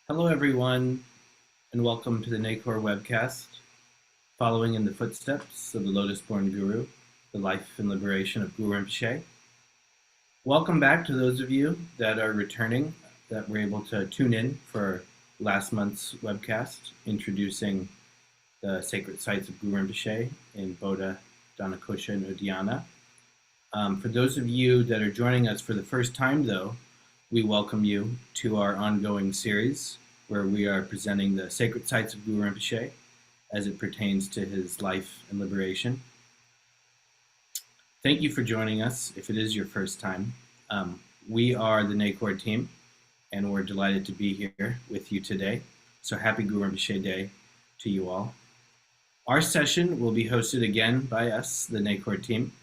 Hello, everyone, and welcome to the Nekhor Webcast, following in the footsteps of the Lotus-born Guru, the life and liberation of Guru Rinpoche. Welcome back to those of you that are returning, that were able to tune in for last month's webcast, introducing the sacred sites of Guru Rinpoche in Bodha, Dhanakosha, and Udayana. For those of you that are joining us for the first time, though, we welcome you to our ongoing series where we are presenting the sacred sites of Guru Rinpoche as it pertains to his life and liberation. Thank you for joining us if it is your first time. We are the Nekhor team, and we're delighted to be here with you today. So happy Guru Rinpoche Day to you all. Our session will be hosted again by us, the Nekhor team.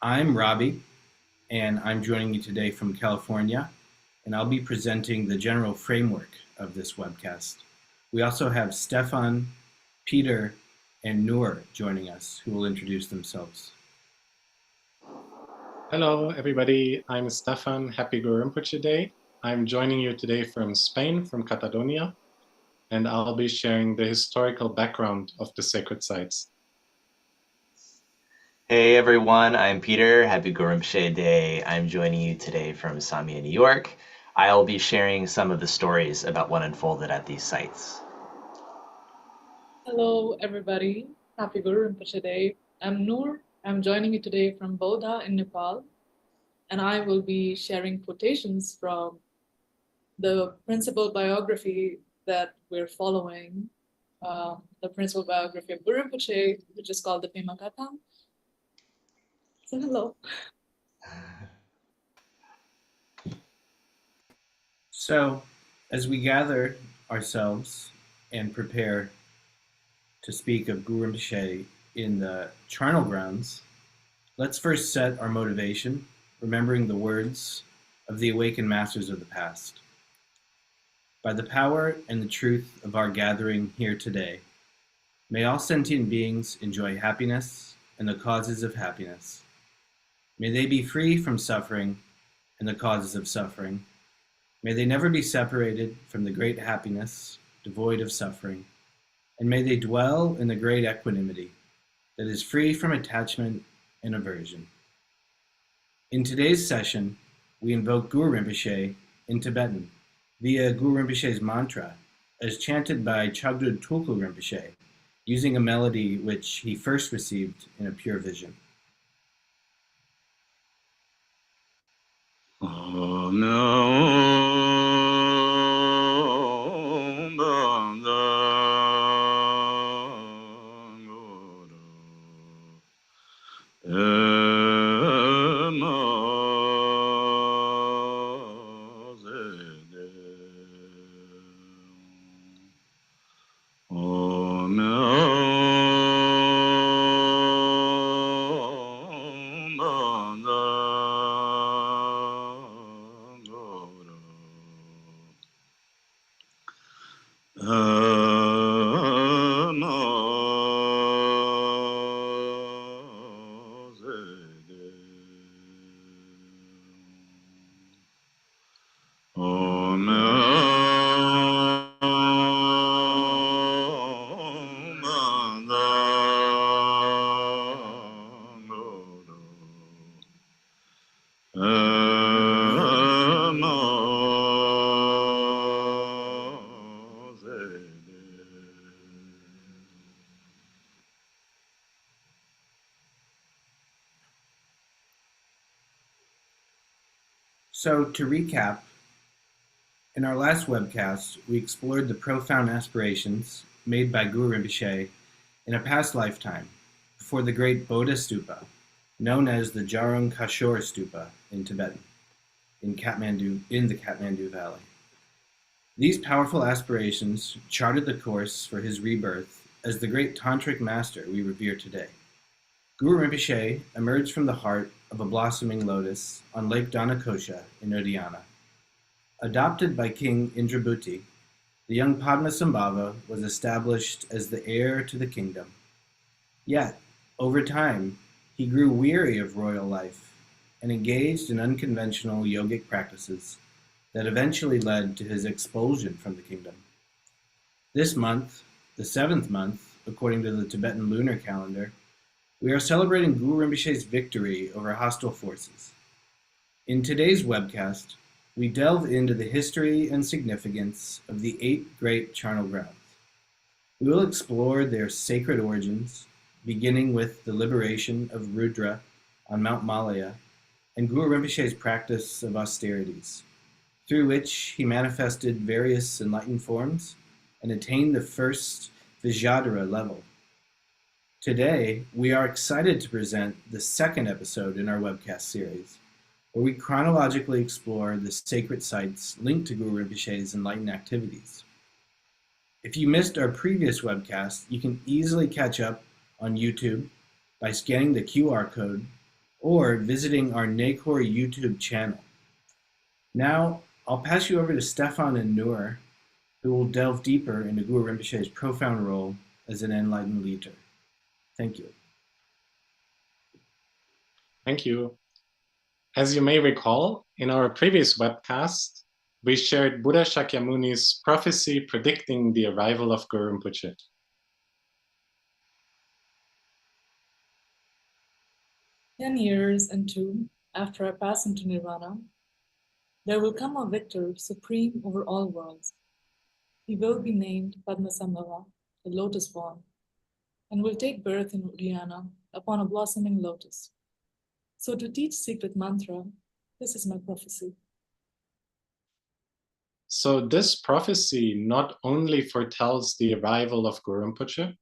I'm Robbie, and I'm joining you today from California, and I'll be presenting the general framework of this webcast. We also have Stefan, Peter, and Noor joining us, who will introduce themselves. Hello, everybody. I'm Stefan. Happy Guru Rinpoche Day. I'm joining you today from Spain, from Catalonia, and I'll be sharing the historical background of the sacred sites. Hey everyone, I'm Peter. Happy Guru Rinpoche Day. I'm joining you today from Samia, New York. I'll be sharing some of the stories about what unfolded at these sites. Hello everybody, Happy Guru Rinpoche Day. I'm Noor. I'm joining you today from Bodha in Nepal, and I will be sharing quotations from the principal biography that we're following, the principal biography of Guru Rinpoche, which is called the Pema Katha. So hello. So, as we gather ourselves and prepare to speak of Guru Rinpoche in the Charnel grounds, let's first set our motivation, remembering the words of the awakened masters of the past. By the power and the truth of our gathering here today, may all sentient beings enjoy happiness and the causes of happiness. May they be free from suffering and the causes of suffering. May they never be separated from the great happiness, devoid of suffering, and may they dwell in the great equanimity that is free from attachment and aversion. In today's session, we invoke Guru Rinpoche in Tibetan via Guru Rinpoche's mantra, as chanted by Chagdud Tulku Rinpoche, using a melody which he first received in a pure vision. So to recap, in our last webcast, we explored the profound aspirations made by Guru Rinpoche in a past lifetime before the great Bodha Stupa, known as the Jarung Kashor Stupa in Tibetan, in the Kathmandu Valley. These powerful aspirations charted the course for his rebirth as the great tantric master we revere today. Guru Rinpoche emerged from the heart of a blossoming lotus on Lake Dhanakosha in Udayana. Adopted by King Indrabhuti, the young Padmasambhava was established as the heir to the kingdom. Yet, over time, he grew weary of royal life and engaged in unconventional yogic practices that eventually led to his expulsion from the kingdom. This month, the 7th month, according to the Tibetan lunar calendar, we are celebrating Guru Rinpoche's victory over hostile forces. In today's webcast, we delve into the history and significance of the 8 great charnel grounds. We will explore their sacred origins, beginning with the liberation of Rudra on Mount Malaya and Guru Rinpoche's practice of austerities, through which he manifested various enlightened forms and attained the first Vijayadhara level. Today, we are excited to present the 2nd episode in our webcast series, where we chronologically explore the sacred sites linked to Guru Rinpoche's enlightened activities. If you missed our previous webcast, you can easily catch up on YouTube by scanning the QR code or visiting our Nekhor YouTube channel. Now, I'll pass you over to Stefan and Noor, who will delve deeper into Guru Rinpoche's profound role as an enlightened leader. Thank you. Thank you. As you may recall, in our previous webcast, we shared Buddha Shakyamuni's prophecy predicting the arrival of Guru Rinpoche. "10 years and 2 after I pass into Nirvana, there will come a victor supreme over all worlds. He will be named Padmasambhava, the lotus born, and will take birth in Udayana upon a blossoming lotus. So to teach secret mantra, this is my prophecy." So this prophecy not only foretells the arrival of Guru Rinpoche,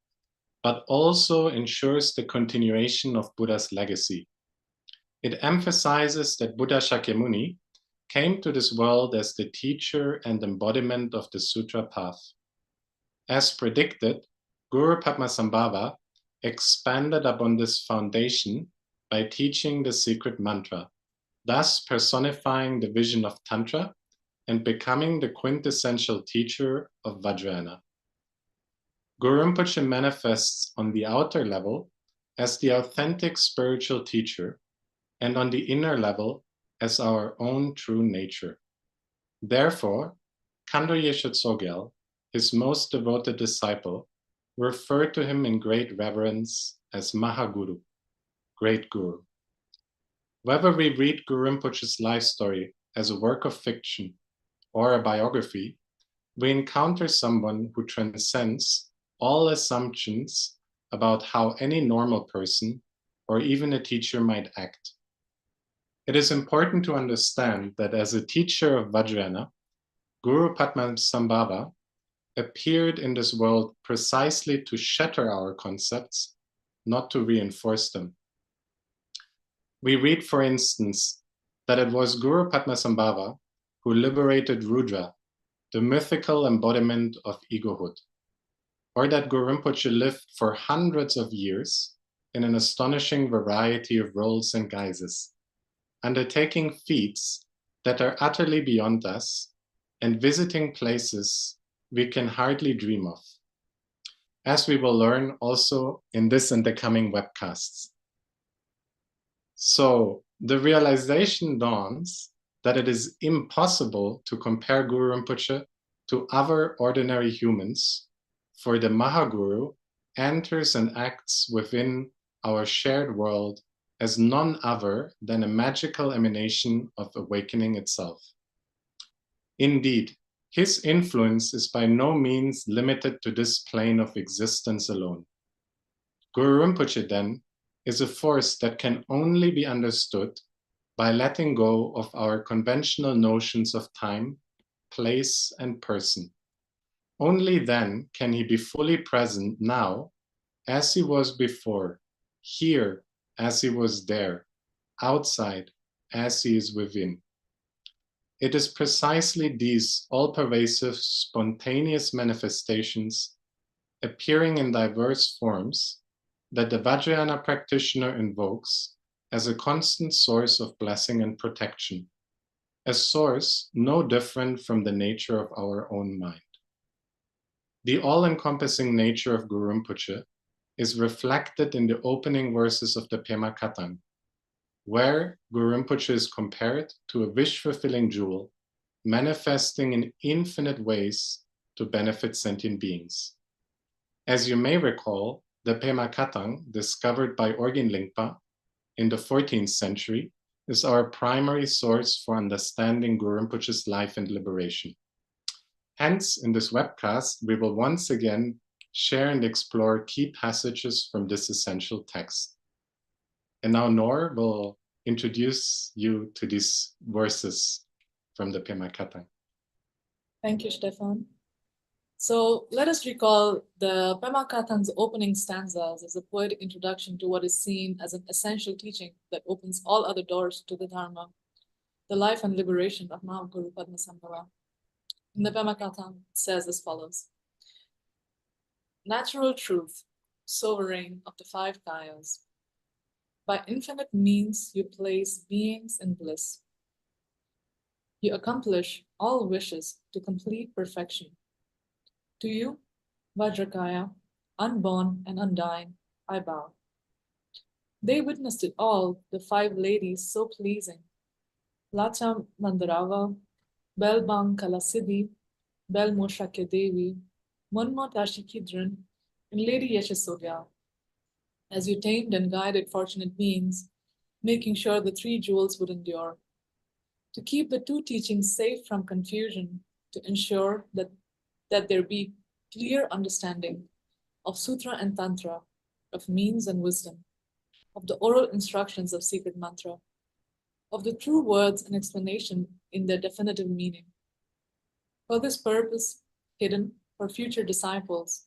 but also ensures the continuation of Buddha's legacy. It emphasizes that Buddha Shakyamuni came to this world as the teacher and embodiment of the Sutra path. As predicted, Guru Padmasambhava expanded upon this foundation by teaching the secret mantra, thus personifying the vision of Tantra and becoming the quintessential teacher of Vajrayana. Guru Rinpoche manifests on the outer level as the authentic spiritual teacher and on the inner level as our own true nature. Therefore, Kando Yeshe Tsogyal, his most devoted disciple, referred to him in great reverence as Mahaguru, Great Guru. Whether we read Guru Rinpoche's life story as a work of fiction or a biography, we encounter someone who transcends all assumptions about how any normal person or even a teacher might act. It is important to understand that as a teacher of Vajrayana, Guru Padmasambhava appeared in this world precisely to shatter our concepts, not to reinforce them. We read, for instance, that it was Guru Padmasambhava who liberated Rudra, the mythical embodiment of egohood, or that Guru Rinpoche lived for hundreds of years in an astonishing variety of roles and guises, undertaking feats that are utterly beyond us and visiting places we can hardly dream of, as we will learn also in this and the coming webcasts. So the realization dawns that it is impossible to compare Guru Rinpoche to other ordinary humans, for the Mahaguru enters and acts within our shared world as none other than a magical emanation of awakening itself. Indeed, his influence is by no means limited to this plane of existence alone. Guru Rinpoche, then, is a force that can only be understood by letting go of our conventional notions of time, place, and person. Only then can he be fully present now as he was before, here as he was there, outside as he is within. It is precisely these all-pervasive, spontaneous manifestations, appearing in diverse forms, that the Vajrayana practitioner invokes as a constant source of blessing and protection, a source no different from the nature of our own mind. The all-encompassing nature of Guru Rinpoche is reflected in the opening verses of the Pema Katang, where Guru Rinpoche is compared to a wish-fulfilling jewel manifesting in infinite ways to benefit sentient beings. As you may recall, the Pema Katang, discovered by Orgin Lingpa in the 14th century, is our primary source for understanding Guru Rinpoche's life and liberation. Hence, in this webcast, we will once again share and explore key passages from this essential text. And now Nor will introduce you to these verses from the Pema Katang. Thank you, Stefan. So let us recall the Pema Katang's opening stanzas as a poetic introduction to what is seen as an essential teaching that opens all other doors to the dharma, the life and liberation of Mahaguru Padmasambhava. In the Pema Katang, it says as follows: natural truth, sovereign of the five kayas, by infinite means you place beings in bliss. You accomplish all wishes to complete perfection. To you, Vajrakaya, unborn and undying, I bow. They witnessed it all, the five ladies so pleasing. Lacha Mandarava, Belbang Kalasiddhi, Belmoshake Devi, Munmo Tashikidran, and Lady Yeshasodya. As you tamed and guided fortunate beings, making sure the three jewels would endure. To keep the two teachings safe from confusion, to ensure that there be clear understanding of Sutra and Tantra, of means and wisdom, of the oral instructions of secret mantra, of the true words and explanation in their definitive meaning. For this purpose, hidden for future disciples,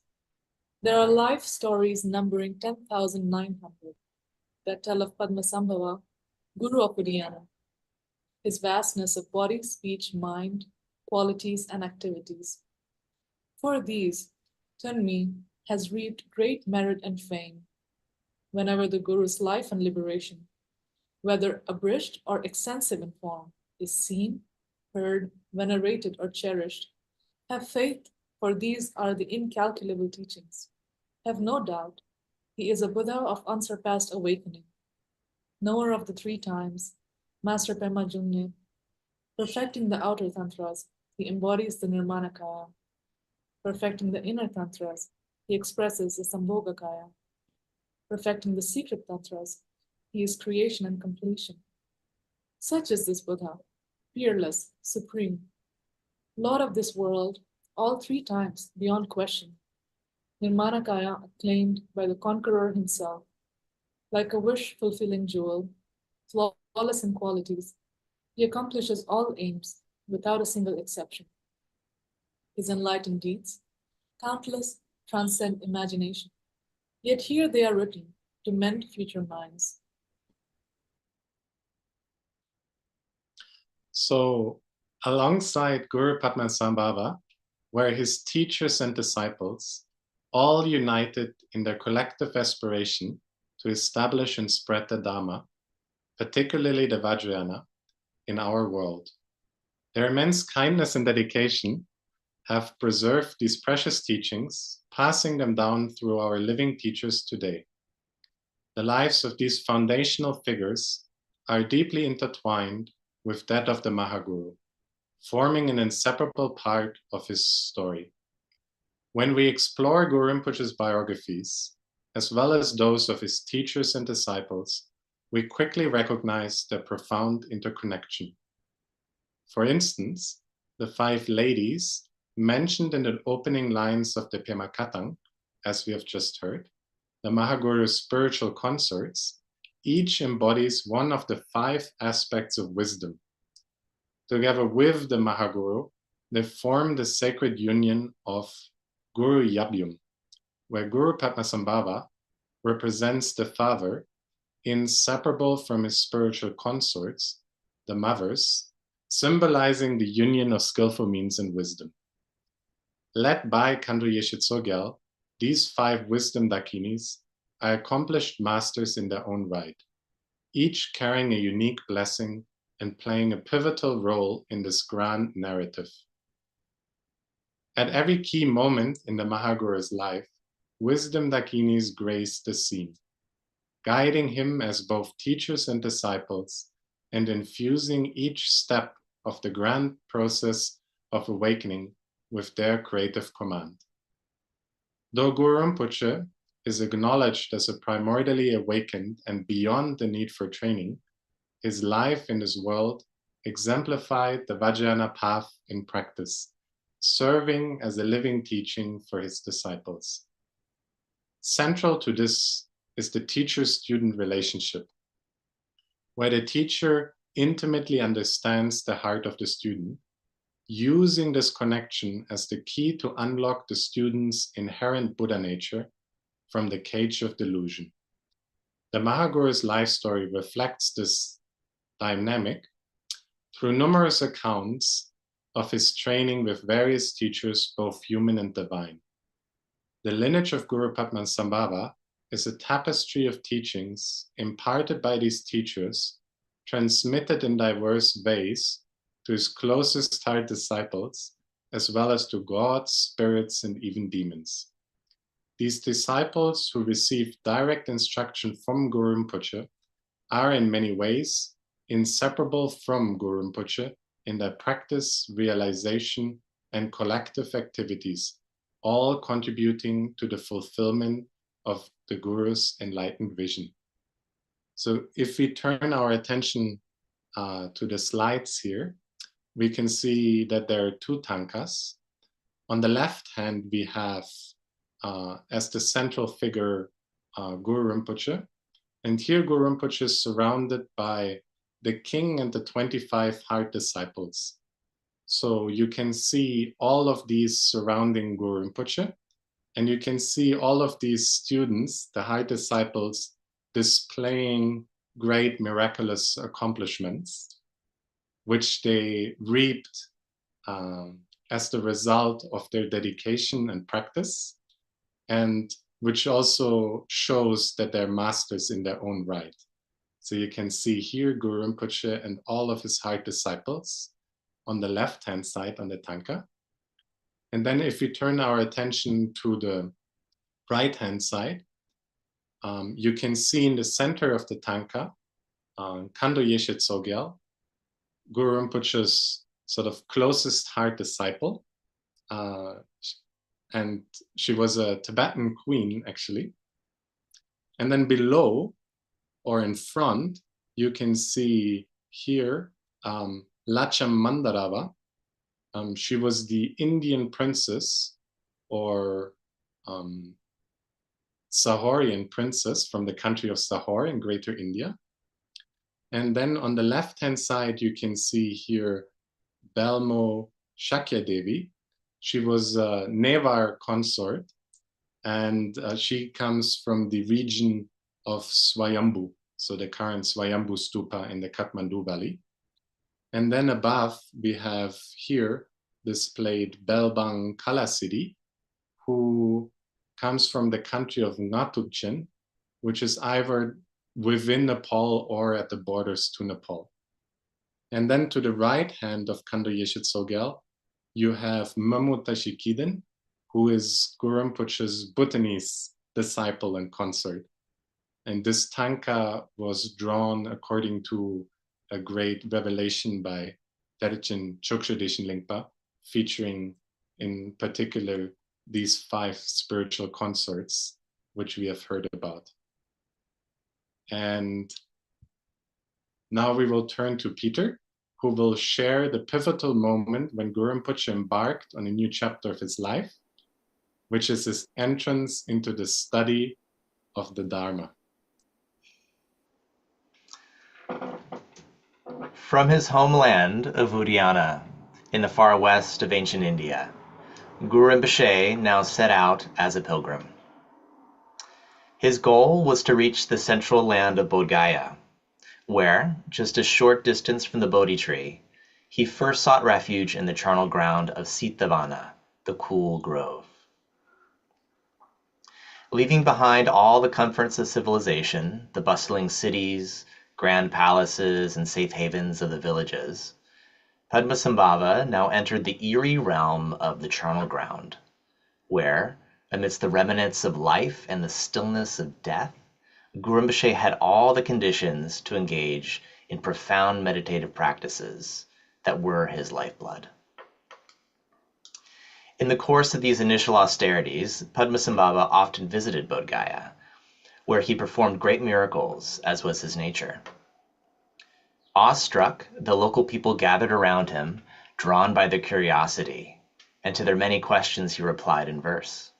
there are life stories numbering 10,900 that tell of Padmasambhava, Guru of Udiyana, his vastness of body, speech, mind, qualities, and activities. For these, Tunmi has reaped great merit and fame. Whenever the Guru's life and liberation, whether abridged or extensive in form, is seen, heard, venerated, or cherished, have faith, for these are the incalculable teachings. Have no doubt, he is a Buddha of unsurpassed awakening, knower of the three times, Master Pema Jungye. Perfecting the outer tantras, he embodies the Nirmanakaya. Perfecting the inner tantras, he expresses the Sambhogakaya. Perfecting the secret tantras, he is creation and completion. Such is this Buddha, fearless, supreme, Lord of this world, all three times, beyond question. Nirmanakaya acclaimed by the conqueror himself, like a wish-fulfilling jewel, flawless in qualities, he accomplishes all aims without a single exception. His enlightened deeds, countless, transcend imagination. Yet here they are written to mend future minds. So, alongside Guru Padmasambhava, were his teachers and disciples, all united in their collective aspiration to establish and spread the Dharma, particularly the Vajrayana, in our world. Their immense kindness and dedication have preserved these precious teachings, passing them down through our living teachers today. The lives of these foundational figures are deeply intertwined with that of the Mahaguru, forming an inseparable part of his story. When we explore Guru Rinpoche's biographies, as well as those of his teachers and disciples, we quickly recognize their profound interconnection. For instance, the five ladies mentioned in the opening lines of the Pema Katang, as we have just heard, the Mahaguru's spiritual consorts, each embodies one of the five aspects of wisdom. Together with the Mahaguru, they form the sacred union of Guru Yabyum, where Guru Padmasambhava represents the father, inseparable from his spiritual consorts, the mothers, symbolizing the union of skillful means and wisdom. Led by Khandro Yeshe Tsogyal, these five wisdom dakinis are accomplished masters in their own right, each carrying a unique blessing and playing a pivotal role in this grand narrative. At every key moment in the Mahaguru's life, wisdom dakinis grace the scene, guiding him as both teachers and disciples, and infusing each step of the grand process of awakening with their creative command. Though Guru Rinpoche is acknowledged as a primordially awakened and beyond the need for training, his life in this world exemplified the Vajrayana path in practice, serving as a living teaching for his disciples. Central to this is the teacher-student relationship, where the teacher intimately understands the heart of the student, using this connection as the key to unlock the student's inherent Buddha nature from the cage of delusion. The Mahaguru's life story reflects this dynamic through numerous accounts of his training with various teachers, both human and divine. The lineage of Guru Padmasambhava is a tapestry of teachings imparted by these teachers, transmitted in diverse ways to his closest heart disciples, as well as to gods, spirits, and even demons. These disciples who receive direct instruction from Guru Rinpoche are in many ways inseparable from Guru Rinpoche in their practice, realization, and collective activities, all contributing to the fulfillment of the Guru's enlightened vision. So if we turn our attention to the slides here, we can see that there are two tankas. On the left hand, we have as the central figure Guru Rinpoche. And here Guru Rinpoche is surrounded by the king and the 25 heart disciples. So you can see all of these surrounding Guru Rinpoche, and you can see all of these students, the heart disciples, displaying great miraculous accomplishments, which they reaped as the result of their dedication and practice, and which also shows that they're masters in their own right. So you can see here Guru Rinpoche and all of his heart disciples on the left-hand side on the tanka. And then if we turn our attention to the right-hand side, you can see in the center of the tanka, Kando Yeshe Tsogyal, Guru Rinpoche's sort of closest heart disciple. And she was a Tibetan queen, actually. And then below, or in front, you can see here Lacham Mandarava. She was the Indian princess, or Sahorian princess from the country of Sahor in Greater India. And then on the left-hand side, you can see here Belmo Shakya Devi. She was a Nevar consort, and she comes from the region of Swayambhu, so the current Swayambhu Stupa in the Kathmandu Valley. And then above, we have here displayed Belbang Kalasidi, who comes from the country of Ngatukchen, which is either within Nepal or at the borders to Nepal. And then to the right hand of Kando Yeshe Tsogyal, you have Mamu Tashikiden, who is Guru Rinpoche's Bhutanese disciple and consort. And this tanka was drawn according to a great revelation by Terchen Choksha Deshin Lingpa, featuring in particular these 5 spiritual consorts, which we have heard about. And now we will turn to Peter, who will share the pivotal moment when Guru Rinpoche embarked on a new chapter of his life, which is his entrance into the study of the Dharma. From his homeland of Udayana, in the far west of ancient India, Guru Rinpoche now set out as a pilgrim. His goal was to reach the central land of Bodh Gaya, where, just a short distance from the Bodhi tree, he first sought refuge in the charnel ground of Sitavana, the cool grove. Leaving behind all the comforts of civilization, the bustling cities, grand palaces, and safe havens of the villages, Padmasambhava now entered the eerie realm of the charnel ground, where, amidst the remnants of life and the stillness of death, Guru Rinpoche had all the conditions to engage in profound meditative practices, that were his lifeblood. In the course of these initial austerities, Padmasambhava often visited Bodh Gaya, where he performed great miracles, as was his nature. Awestruck, the local people gathered around him, drawn by their curiosity, and to their many questions he replied in verse.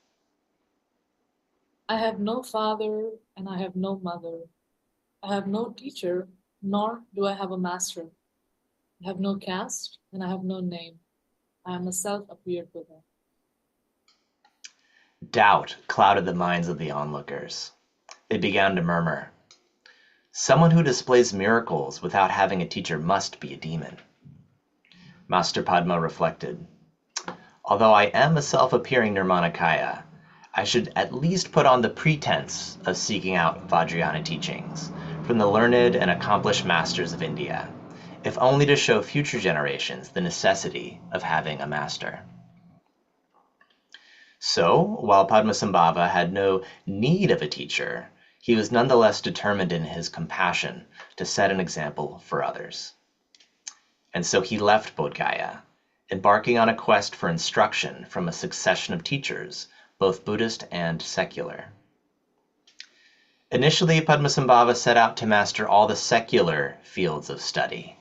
I have no father and I have no mother. I have no teacher, nor do I have a master. I have no caste and I have no name. I am a self-appeared Buddha. Doubt clouded the minds of the onlookers. They began to murmur, "Someone who displays miracles without having a teacher must be a demon." Master Padma reflected, "Although I am a self-appearing Nirmanakaya, I should at least put on the pretense of seeking out Vajrayana teachings from the learned and accomplished masters of India, if only to show future generations the necessity of having a master." So, while Padmasambhava had no need of a teacher, he was nonetheless determined in his compassion to set an example for others. And so he left Bodh Gaya, embarking on a quest for instruction from a succession of teachers, both Buddhist and secular. Initially, Padmasambhava set out to master all the secular fields of study.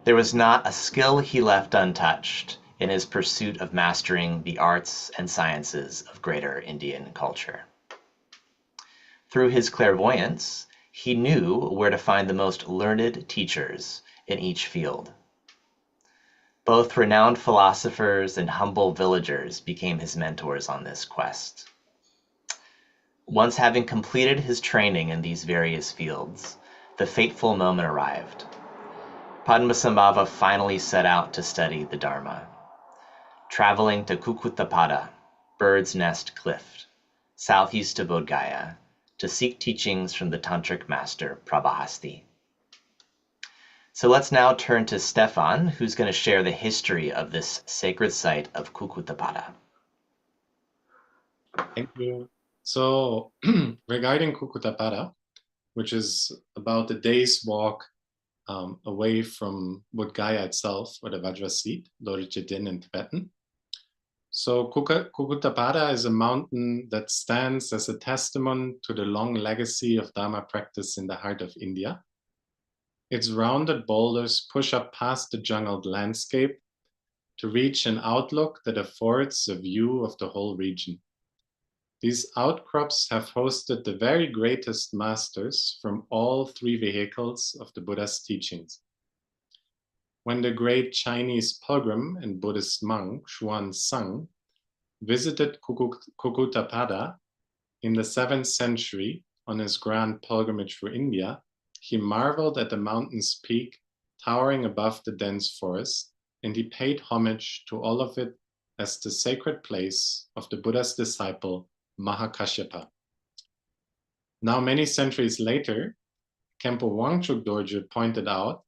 There was not a skill he left untouched in his pursuit of mastering the arts and sciences of greater Indian culture. Through his clairvoyance, he knew where to find the most learned teachers in each field. Both renowned philosophers and humble villagers became his mentors on this quest. Once having completed his training in these various fields, the fateful moment arrived. Padmasambhava finally set out to study the Dharma. Traveling to Kukkutapada, Bird's Nest Cliff, southeast of Bodh Gaya, to seek teachings from the tantric master Prabhahasti. So let's now turn to Stefan, who's going to share the history of this sacred site of Kukkutapada. Thank you. So, regarding Kukkutapada, which is about a day's walk away from Bodh Gaya itself, or the Vajra seat, Lorjidin in Tibetan. So Kukkutapada is a mountain that stands as a testament to the long legacy of Dharma practice in the heart of India. Its rounded boulders push up past the jungled landscape to reach an outlook that affords a view of the whole region. These outcrops have hosted the very greatest masters from all three vehicles of the Buddha's teachings. When the great Chinese pilgrim and Buddhist monk Xuan Sang visited Kukkutapada in the 7th century on his grand pilgrimage for India, he marveled at the mountain's peak towering above the dense forest, and he paid homage to all of it as the sacred place of the Buddha's disciple Mahakashyapa. Now, many centuries later, Khenpo Wangchuk Dorje pointed out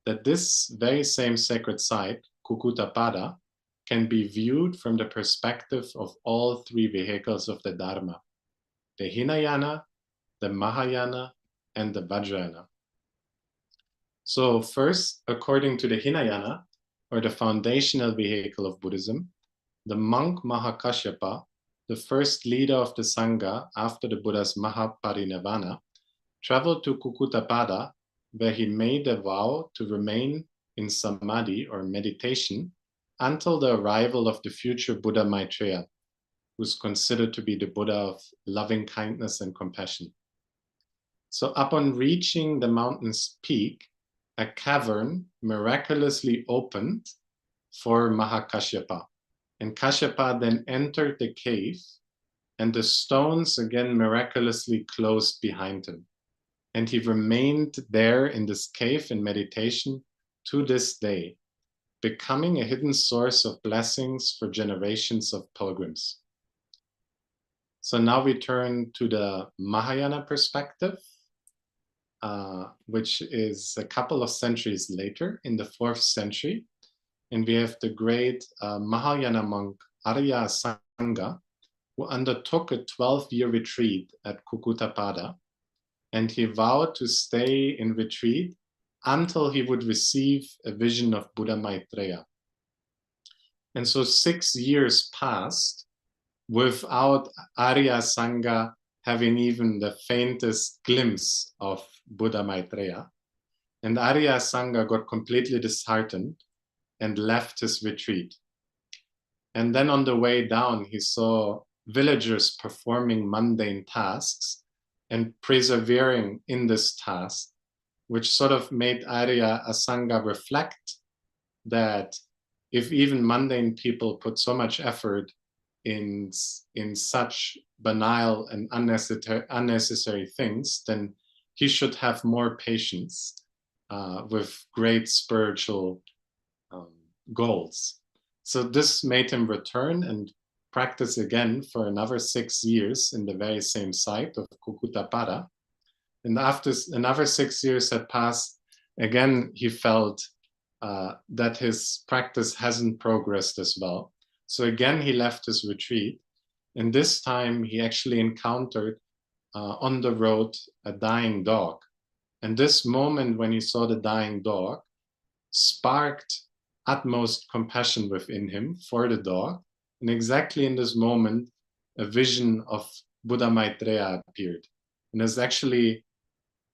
that this very same sacred site, Kukkutapada, can be viewed from the perspective of all three vehicles of the Dharma, the Hinayana, the Mahayana, and the Vajrayana. So first, according to the Hinayana, or the foundational vehicle of Buddhism, the monk Mahakashyapa, the first leader of the Sangha after the Buddha's Mahaparinirvana, traveled to Kukkutapada, where he made a vow to remain in samadhi or meditation until the arrival of the future Buddha Maitreya, who's considered to be the Buddha of loving kindness and compassion. So upon reaching the mountain's peak, a cavern miraculously opened for Mahakashyapa. And Kashyapa then entered the cave, and the stones again miraculously closed behind him. And he remained there in this cave in meditation to this day, becoming a hidden source of blessings for generations of pilgrims. So now we turn to the Mahayana perspective, which is a couple of centuries later, in the 4th century. And we have the great Mahayana monk Arya Sangha, who undertook a 12-year retreat at Kukkutapada. And he vowed to stay in retreat until he would receive a vision of Buddha Maitreya. And so 6 years passed without Arya Sangha having even the faintest glimpse of Buddha Maitreya. And Arya Sangha got completely disheartened and left his retreat. And then on the way down, he saw villagers performing mundane tasks and persevering in this task, which sort of made Arya Sangha reflect that if even mundane people put so much effort in such banal and unnecessary things, then he should have more patience with great spiritual goals. So this made him return and practice again for another 6 years in the very same site of Kukkutapada. And after another 6 years had passed, again he felt that his practice hasn't progressed as well. So again he left his retreat, and this time he actually encountered on the road a dying dog. And this moment when he saw the dying dog sparked utmost compassion within him for the dog. And exactly in this moment, a vision of Buddha Maitreya appeared. And it's actually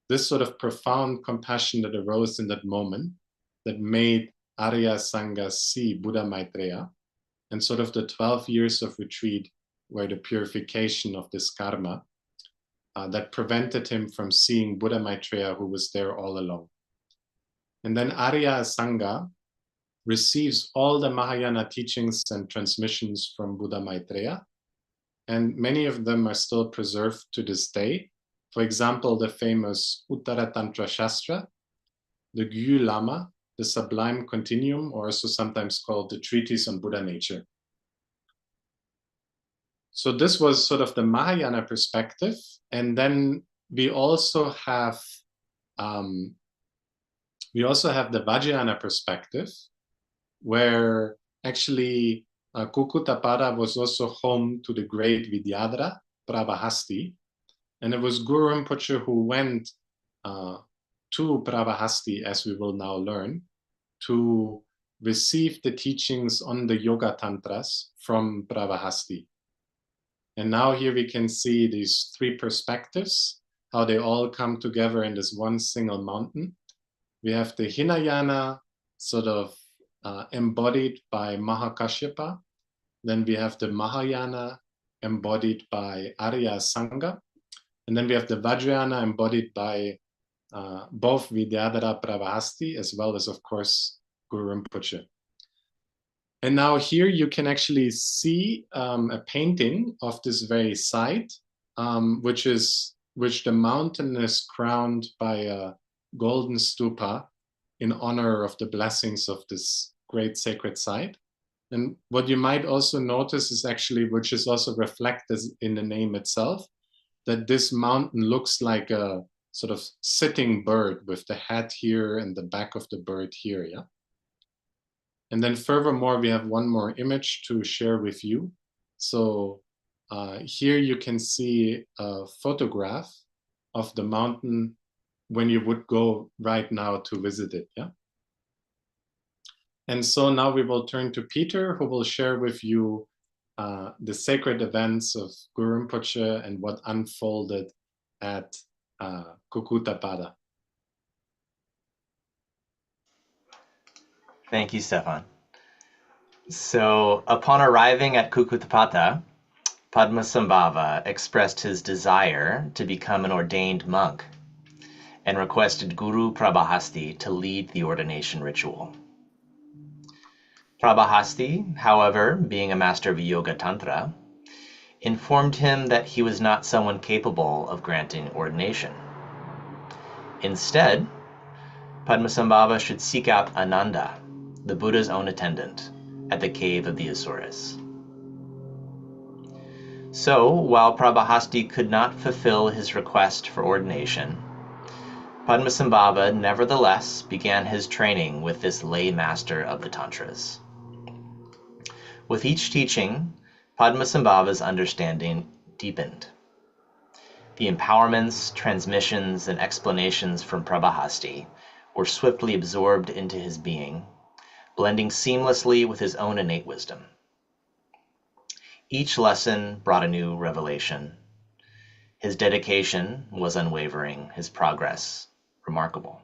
this sort of profound compassion that arose in that moment that made Arya Sangha see Buddha Maitreya. And sort of the 12 years of retreat were the purification of this karma that prevented him from seeing Buddha Maitreya, who was there all along. And then Arya Sangha receives all the Mahayana teachings and transmissions from Buddha Maitreya, and many of them are still preserved to this day. For example, the famous Uttara Tantra Shastra, the Gyu Lama, the Sublime Continuum, or also sometimes called the Treatise on Buddha Nature. So this was sort of the Mahayana perspective, and then we also have the Vajrayana perspective, where actually Kukkutapada was also home to the great Vidyadhara, Prabhahasti, and it was Guru Rinpoche who went to Prabhahasti, as we will now learn, to receive the teachings on the Yoga Tantras from Prabhahasti. And now here we can see these three perspectives, how they all come together in this one single mountain. We have the Hinayana sort of embodied by Mahakashyapa. Then we have the Mahayana embodied by Arya Sangha. And then we have the Vajrayana embodied by both Vidyadhara Prabhahasti as well as, of course, Guru Rinpoche. And now here you can actually see a painting of this very site, which the mountain is crowned by a golden stupa in honor of the blessings of this great sacred site. And what you might also notice is actually, which is also reflected in the name itself, that this mountain looks like a sort of sitting bird with the head here and the back of the bird here, yeah? And then furthermore, we have one more image to share with you. So here you can see a photograph of the mountain when you would go right now to visit it, yeah? And so now we will turn to Peter, who will share with you the sacred events of Guru Rinpoche and what unfolded at Kukkutapada. Thank you, Stefan. So, upon arriving at Kukkutapada, Padmasambhava expressed his desire to become an ordained monk and requested Guru Prabhahasti to lead the ordination ritual. Prabhahasti, however, being a master of Yoga Tantra, informed him that he was not someone capable of granting ordination. Instead, Padmasambhava should seek out Ananda, the Buddha's own attendant, at the cave of the Asuras. So, while Prabhahasti could not fulfill his request for ordination, Padmasambhava nevertheless began his training with this lay master of the Tantras. With each teaching, Padmasambhava's understanding deepened. The empowerments, transmissions, and explanations from Prabhahasti were swiftly absorbed into his being, blending seamlessly with his own innate wisdom. Each lesson brought a new revelation. His dedication was unwavering, his progress remarkable.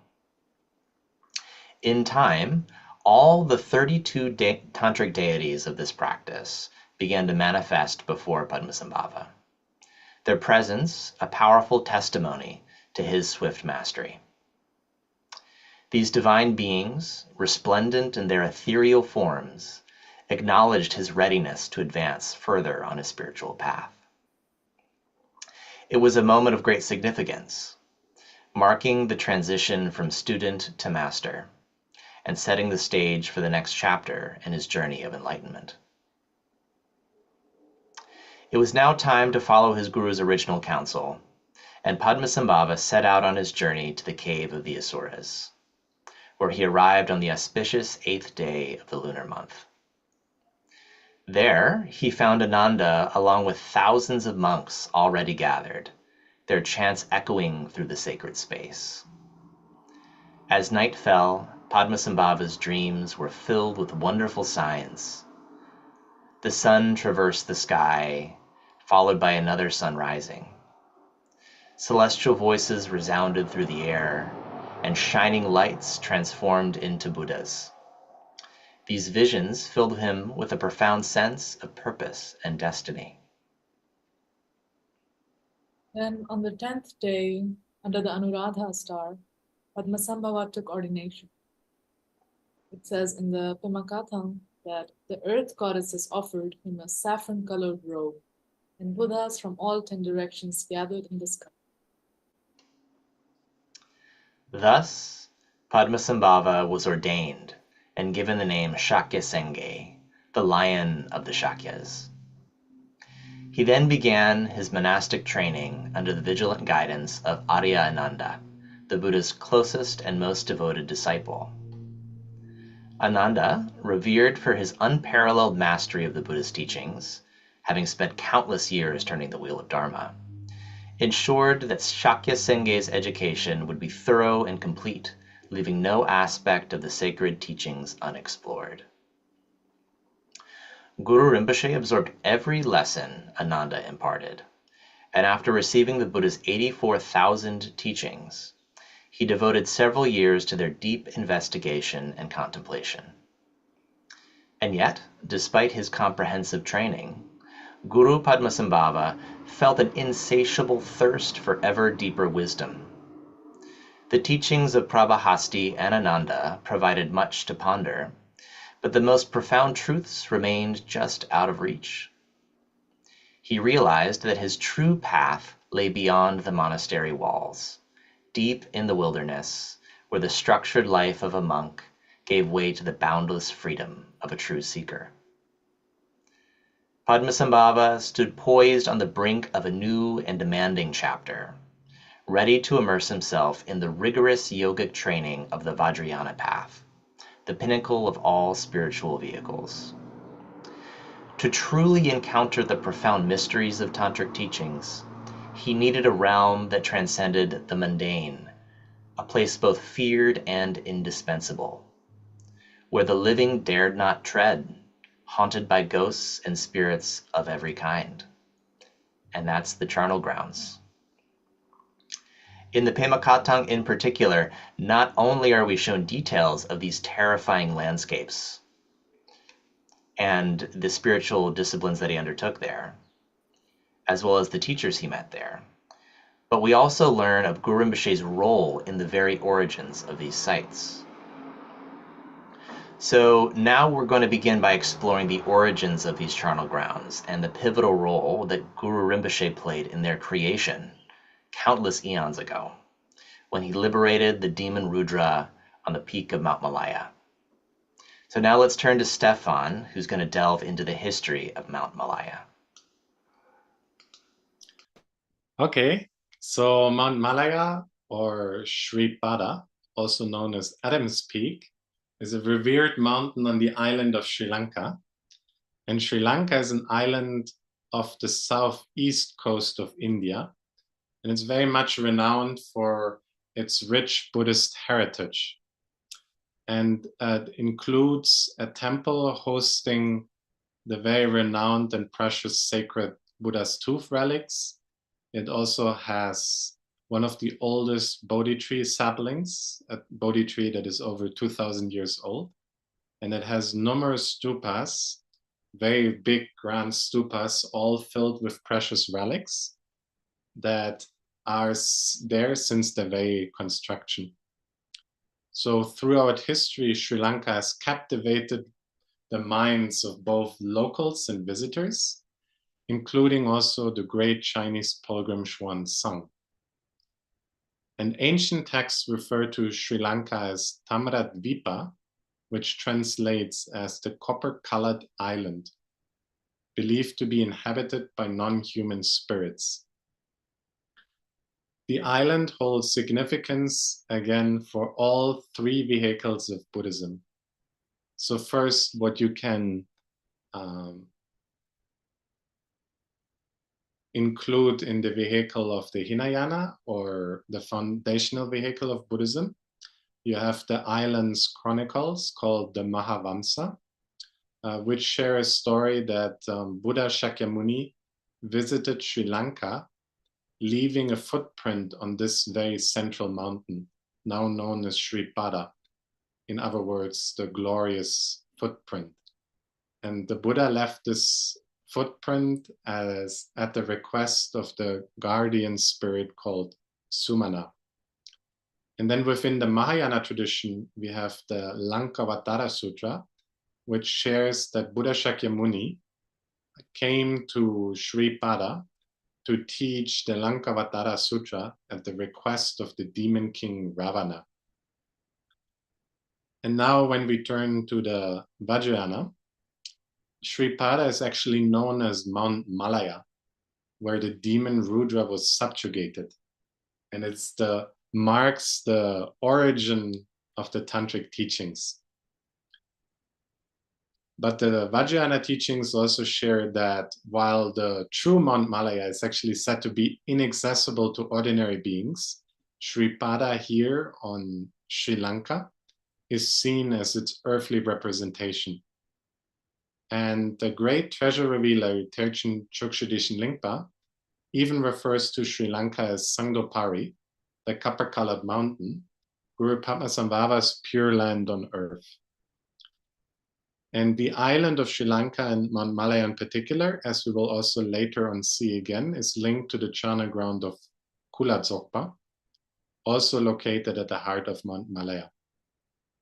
In time, all the 32 tantric deities of this practice began to manifest before Padmasambhava, their presence a powerful testimony to his swift mastery. These divine beings, resplendent in their ethereal forms, acknowledged his readiness to advance further on his spiritual path. It was a moment of great significance, marking the transition from student to master, and setting the stage for the next chapter in his journey of enlightenment. It was now time to follow his guru's original counsel, and Padmasambhava set out on his journey to the cave of the Asuras, where he arrived on the auspicious 8th day of the lunar month. There, he found Ananda along with thousands of monks already gathered, their chants echoing through the sacred space. As night fell, Padmasambhava's dreams were filled with wonderful signs. The sun traversed the sky, followed by another sun rising. Celestial voices resounded through the air, and shining lights transformed into Buddhas. These visions filled him with a profound sense of purpose and destiny. Then on the 10th day, under the Anuradha star, Padmasambhava took ordination. It says in the Pemakatham that the earth goddesses offered him a saffron-colored robe, and Buddhas from all 10 directions gathered in the sky. Thus, Padmasambhava was ordained and given the name Shakya Senge, the Lion of the Shakyas. He then began his monastic training under the vigilant guidance of Arya Ananda, the Buddha's closest and most devoted disciple. Ananda, revered for his unparalleled mastery of the Buddha's teachings, having spent countless years turning the wheel of dharma, ensured that Shakya Senge's education would be thorough and complete, leaving no aspect of the sacred teachings unexplored. Guru Rinpoche absorbed every lesson Ananda imparted, and after receiving the Buddha's 84,000 teachings, he devoted several years to their deep investigation and contemplation. And yet, despite his comprehensive training, Guru Padmasambhava felt an insatiable thirst for ever deeper wisdom. The teachings of Prabhahasti and Ananda provided much to ponder, but the most profound truths remained just out of reach. He realized that his true path lay beyond the monastery walls, deep in the wilderness, where the structured life of a monk gave way to the boundless freedom of a true seeker. Padmasambhava stood poised on the brink of a new and demanding chapter, ready to immerse himself in the rigorous yogic training of the Vajrayana path, the pinnacle of all spiritual vehicles. To truly encounter the profound mysteries of tantric teachings, he needed a realm that transcended the mundane, a place both feared and indispensable, where the living dared not tread, haunted by ghosts and spirits of every kind. And that's the charnel grounds. In the Pema Katang in particular, not only are we shown details of these terrifying landscapes and the spiritual disciplines that he undertook there, as well as the teachers he met there, but we also learn of Guru Rinpoche's role in the very origins of these sites. So now we're going to begin by exploring the origins of these charnel grounds and the pivotal role that Guru Rinpoche played in their creation countless eons ago, when he liberated the demon Rudra on the peak of Mount Malaya. So now let's turn to Stefan, who's going to delve into the history of Mount Malaya. Okay, so Mount Malaya, or Shripada, also known as Adam's Peak, is a revered mountain on the island of Sri Lanka. And Sri Lanka is an island off the southeast coast of India, and it's very much renowned for its rich Buddhist heritage. and includes a temple hosting the very renowned and precious sacred Buddha's tooth relics. It also has one of the oldest Bodhi tree saplings, a Bodhi tree that is over 2,000 years old. And it has numerous stupas, very big grand stupas, all filled with precious relics that are there since the very construction. So throughout history, Sri Lanka has captivated the minds of both locals and visitors, including also the great Chinese pilgrim Xuanzang. And ancient texts refer to Sri Lanka as Tamradvipa, which translates as the copper-colored island, believed to be inhabited by non-human spirits. The island holds significance, again, for all three vehicles of Buddhism. So first, what you can include in the vehicle of the Hinayana, or the foundational vehicle of Buddhism. You have the island's chronicles called the Mahavamsa, which share a story that Buddha Shakyamuni visited Sri Lanka, leaving a footprint on this very central mountain, now known as Sri Pada. In other words, the glorious footprint. And the Buddha left this footprint at the request of the guardian spirit called Sumana. And then within the Mahayana tradition, we have the Lankavatara Sutra, which shares that Buddha Shakyamuni came to Sri Pada to teach the Lankavatara Sutra at the request of the demon king Ravana. And now when we turn to the Vajrayana, Sri Pada is actually known as Mount Malaya, where the demon Rudra was subjugated. And it's marks the origin of the tantric teachings. But the Vajrayana teachings also share that while the true Mount Malaya is actually said to be inaccessible to ordinary beings, Sri Pada here on Sri Lanka is seen as its earthly representation. And the great treasure revealer Terchen Chukshadishin Lingpa even refers to Sri Lanka as Sangdopari, the copper-colored mountain, Guru Padmasambhava's pure land on earth. And the island of Sri Lanka and Mount Malaya in particular, as we will also later on see again, is linked to the charnel ground of Kuladzokpa, also located at the heart of Mount Malaya.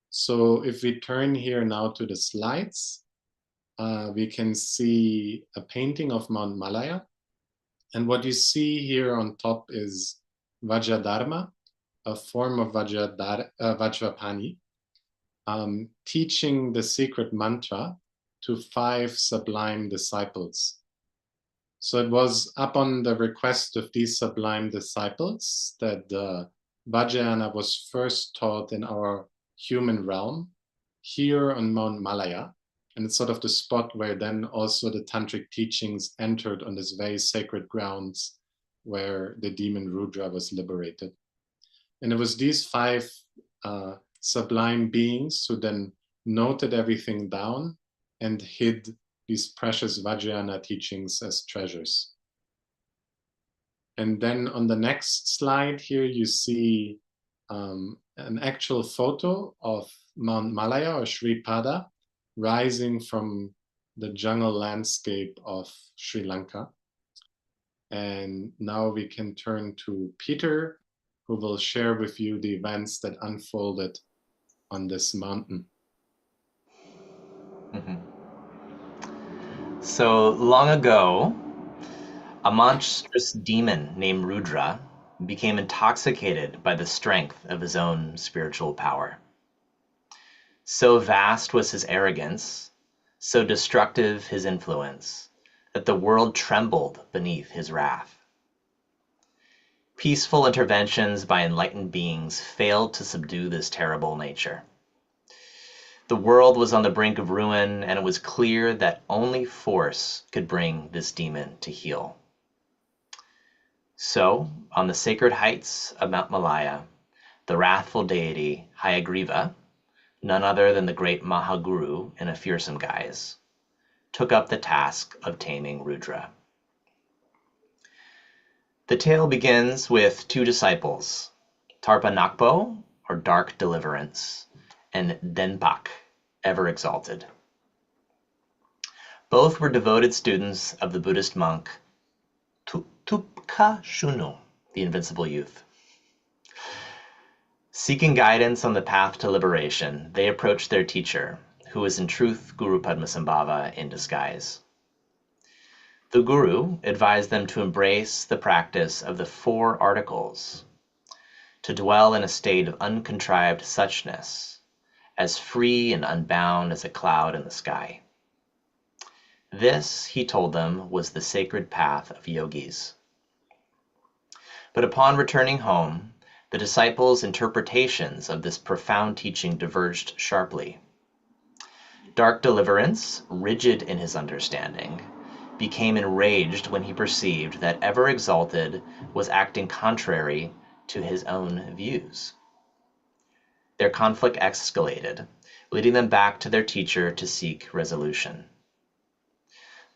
So if we turn here now to the slides, we can see a painting of Mount Malaya. And what you see here on top is Vajradharma, a form of Vajrapani, teaching the secret mantra to 5 sublime disciples. So it was upon the request of these sublime disciples that the Vajrayana was first taught in our human realm, here on Mount Malaya. And it's sort of the spot where then also the tantric teachings entered on this very sacred grounds where the demon Rudra was liberated. And it was these 5 sublime beings who then noted everything down and hid these precious Vajrayana teachings as treasures. And then on the next slide here, you see an actual photo of Mount Malaya or Sri Pada rising from the jungle landscape of Sri Lanka. And now we can turn to Peter, who will share with you the events that unfolded on this mountain. Mm-hmm. So long ago, a monstrous demon named Rudra became intoxicated by the strength of his own spiritual power. So vast was his arrogance, so destructive his influence, that the world trembled beneath his wrath. Peaceful interventions by enlightened beings failed to subdue this terrible nature. The world was on the brink of ruin, and it was clear that only force could bring this demon to heel. So, on the sacred heights of Mount Malaya, the wrathful deity Hayagriva none other than the great Mahaguru in a fearsome guise, took up the task of taming Rudra. The tale begins with two disciples, Tarpa Nakpo, or Dark Deliverance, and Denpak, Ever Exalted. Both were devoted students of the Buddhist monk Tupka Shunu, the Invincible Youth. Seeking guidance on the path to liberation, they approached their teacher, who was in truth Guru Padmasambhava in disguise. The Guru advised them to embrace the practice of the 4 articles, to dwell in a state of uncontrived suchness, as free and unbound as a cloud in the sky. This, he told them, was the sacred path of yogis. But upon returning home, the disciples' interpretations of this profound teaching diverged sharply. Dark Deliverance, rigid in his understanding, became enraged when he perceived that Ever Exalted was acting contrary to his own views. Their conflict escalated, leading them back to their teacher to seek resolution.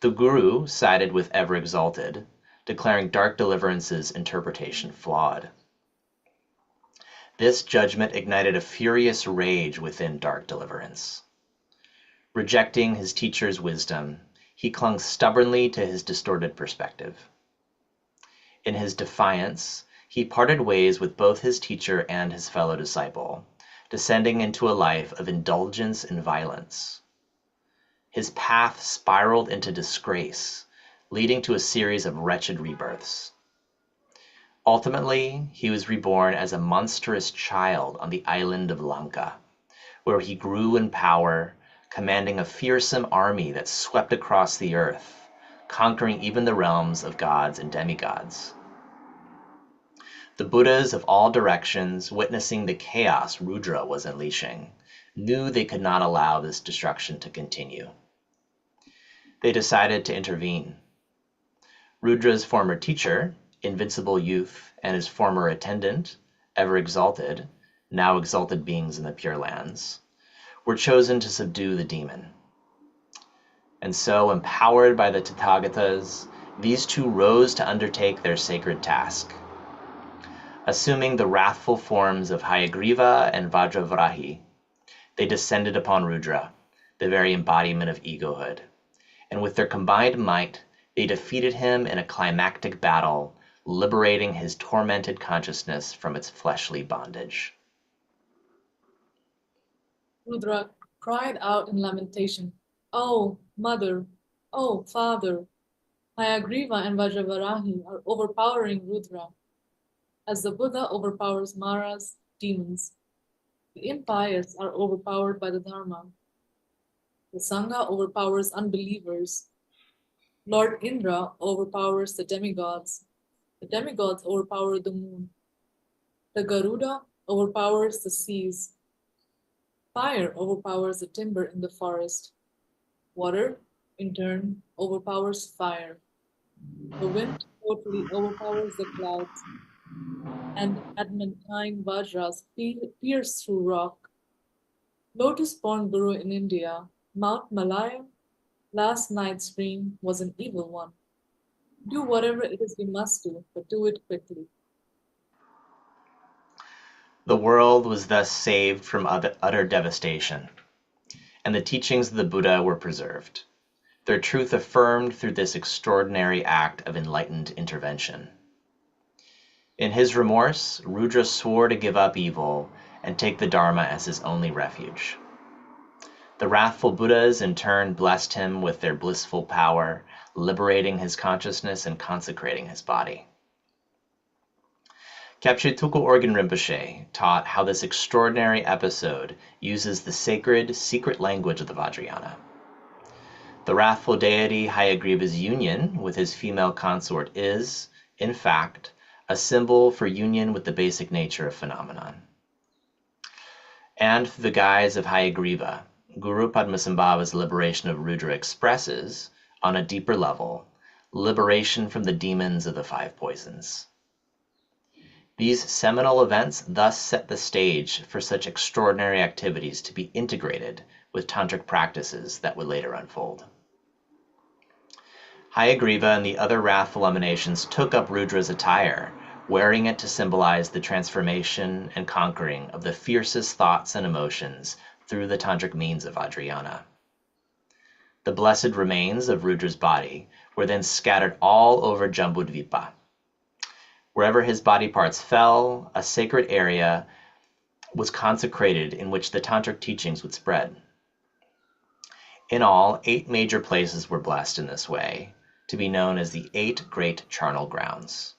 The Guru sided with Ever Exalted, declaring Dark Deliverance's interpretation flawed. This judgment ignited a furious rage within Dark Deliverance. Rejecting his teacher's wisdom, he clung stubbornly to his distorted perspective. In his defiance, he parted ways with both his teacher and his fellow disciple, descending into a life of indulgence and violence. His path spiraled into disgrace, leading to a series of wretched rebirths. Ultimately, he was reborn as a monstrous child on the island of Lanka, where he grew in power, commanding a fearsome army that swept across the earth, conquering even the realms of gods and demigods. The Buddhas of all directions, witnessing the chaos Rudra was unleashing, knew they could not allow this destruction to continue. They decided to intervene. Rudra's former teacher, Invincible Youth, and his former attendant, Ever Exalted, now exalted beings in the Pure Lands, were chosen to subdue the demon. And so, empowered by the Tathagatas, these two rose to undertake their sacred task. Assuming the wrathful forms of Hayagriva and Vajravarahi, they descended upon Rudra, the very embodiment of egohood, and with their combined might, they defeated him in a climactic battle, liberating his tormented consciousness from its fleshly bondage. Rudra cried out in lamentation, "Oh, mother! Oh, father! Hayagriva and Vajravarahi are overpowering Rudra, as the Buddha overpowers Maras, demons. The impious are overpowered by the dharma. The Sangha overpowers unbelievers. Lord Indra overpowers the demigods. The demigods overpower the moon. The Garuda overpowers the seas. Fire overpowers the timber in the forest. Water, in turn, overpowers fire. The wind totally overpowers the clouds. And adamantine vajras pierce through rock. Lotus-born Guru in India, Mount Malaya, last night's dream was an evil one. Do whatever it is we must do, but do it quickly." The world was thus saved from utter devastation, and the teachings of the Buddha were preserved, their truth affirmed through this extraordinary act of enlightened intervention. In his remorse, Rudra swore to give up evil and take the Dharma as his only refuge. The wrathful Buddhas in turn blessed him with their blissful power, liberating his consciousness and consecrating his body. Kyabche Tulku Organ Rinpoche taught how this extraordinary episode uses the sacred, secret language of the Vajrayana. The wrathful deity Hayagriva's union with his female consort is, in fact, a symbol for union with the basic nature of phenomenon. And through the guise of Hayagriva, Guru Padmasambhava's liberation of Rudra expresses, on a deeper level, liberation from the demons of the 5 poisons. These seminal events thus set the stage for such extraordinary activities to be integrated with tantric practices that would later unfold. Hayagriva and the other wrathful emanations took up Rudra's attire, wearing it to symbolize the transformation and conquering of the fiercest thoughts and emotions through the tantric means of Vajrayana. The blessed remains of Rudra's body were then scattered all over Jambudvipa. Wherever his body parts fell, a sacred area was consecrated in which the tantric teachings would spread. In all, 8 major places were blessed in this way, to be known as the 8 great charnel grounds.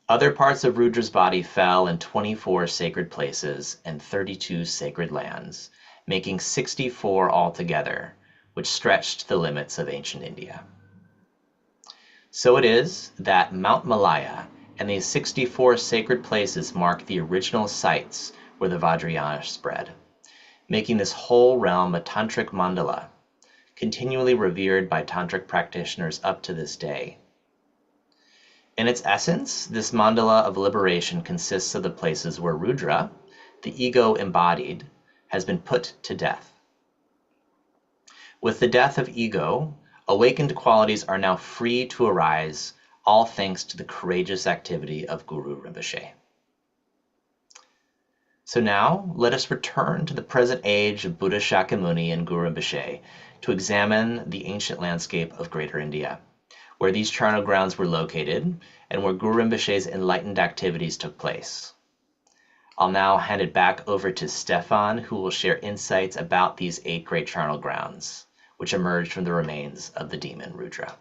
Other parts of Rudra's body fell in 24 sacred places and 32 sacred lands, making 64 altogether, which stretched to the limits of ancient India. So it is that Mount Malaya and these 64 sacred places mark the original sites where the Vajrayana spread, making this whole realm a tantric mandala, continually revered by tantric practitioners up to this day. In its essence, this mandala of liberation consists of the places where Rudra, the ego embodied, has been put to death. With the death of ego, awakened qualities are now free to arise, all thanks to the courageous activity of Guru Rinpoche. So now, let us return to the present age of Buddha Shakyamuni and Guru Rinpoche to examine the ancient landscape of Greater India, where these charnel grounds were located and where Guru Rinpoche's enlightened activities took place. I'll now hand it back over to Stefan, who will share insights about these 8 great charnel grounds, which emerged from the remains of the demon Rudra.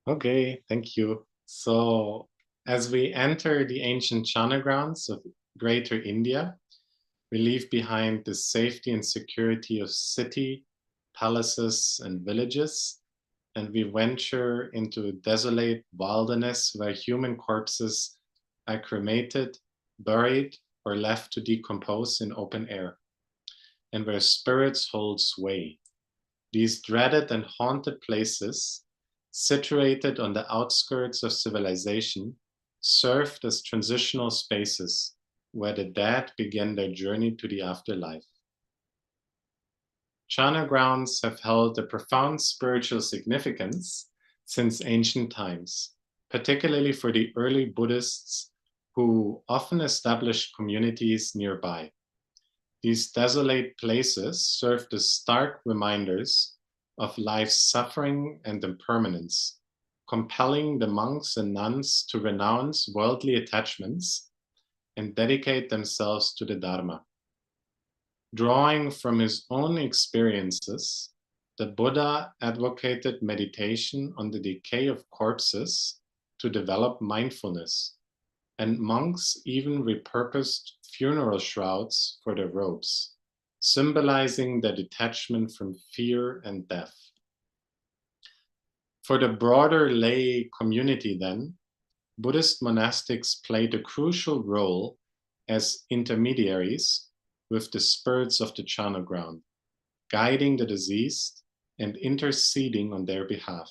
Okay, thank you. So, as we enter the ancient charnel grounds of Greater India, we leave behind the safety and security of city, palaces, and villages, and we venture into a desolate wilderness where human corpses are cremated, buried, or left to decompose in open air, and where spirits hold sway. These dreaded and haunted places, situated on the outskirts of civilization, served as transitional spaces where the dead began their journey to the afterlife. Charnel grounds have held a profound spiritual significance since ancient times, particularly for the early Buddhists who often established communities nearby. These desolate places served as stark reminders of life's suffering and impermanence, compelling the monks and nuns to renounce worldly attachments and dedicate themselves to the dharma. Drawing from his own experiences, the Buddha advocated meditation on the decay of corpses to develop mindfulness, and monks even repurposed funeral shrouds for their robes, symbolizing their detachment from fear and death. For the broader lay community then, Buddhist monastics played a crucial role as intermediaries with the spirits of the charnel ground, guiding the deceased and interceding on their behalf.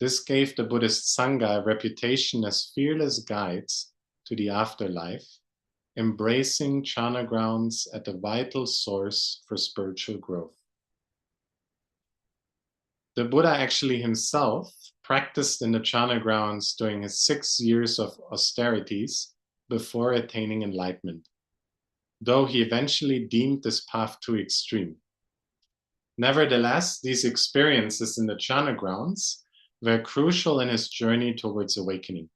This gave the Buddhist Sangha a reputation as fearless guides to the afterlife, embracing charnel grounds at a vital source for spiritual growth. The Buddha actually himself practiced in the charnel grounds during his 6 years of austerities before attaining enlightenment, though he eventually deemed this path too extreme. Nevertheless, these experiences in the charnel grounds were crucial in his journey towards awakening.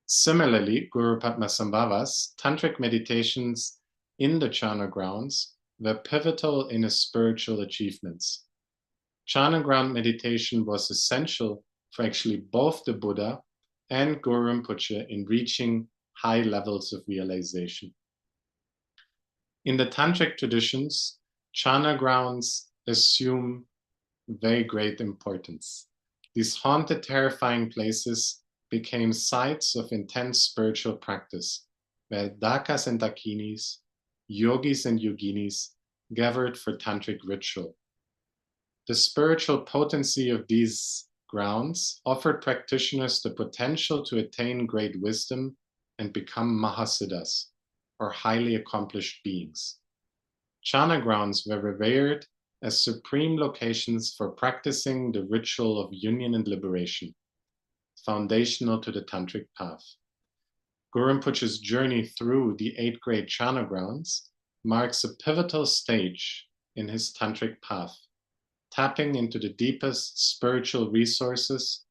Similarly, Guru Padmasambhava's tantric meditations in the charnel grounds were pivotal in his spiritual achievements. Charnel ground meditation was essential for actually both the Buddha and Guru Rinpoche in reaching high levels of realization. In the tantric traditions, charnel grounds assume very great importance. These haunted, terrifying places became sites of intense spiritual practice, where dakas and dakinis, yogis and yoginis gathered for tantric ritual. The spiritual potency of these grounds offered practitioners the potential to attain great wisdom and become Mahasiddhas, or highly accomplished beings. Chana grounds were revered as supreme locations for practicing the ritual of union and liberation, foundational to the tantric path. Guru Rinpoche's journey through the 8 great chana grounds marks a pivotal stage in his tantric path, tapping into the deepest spiritual resources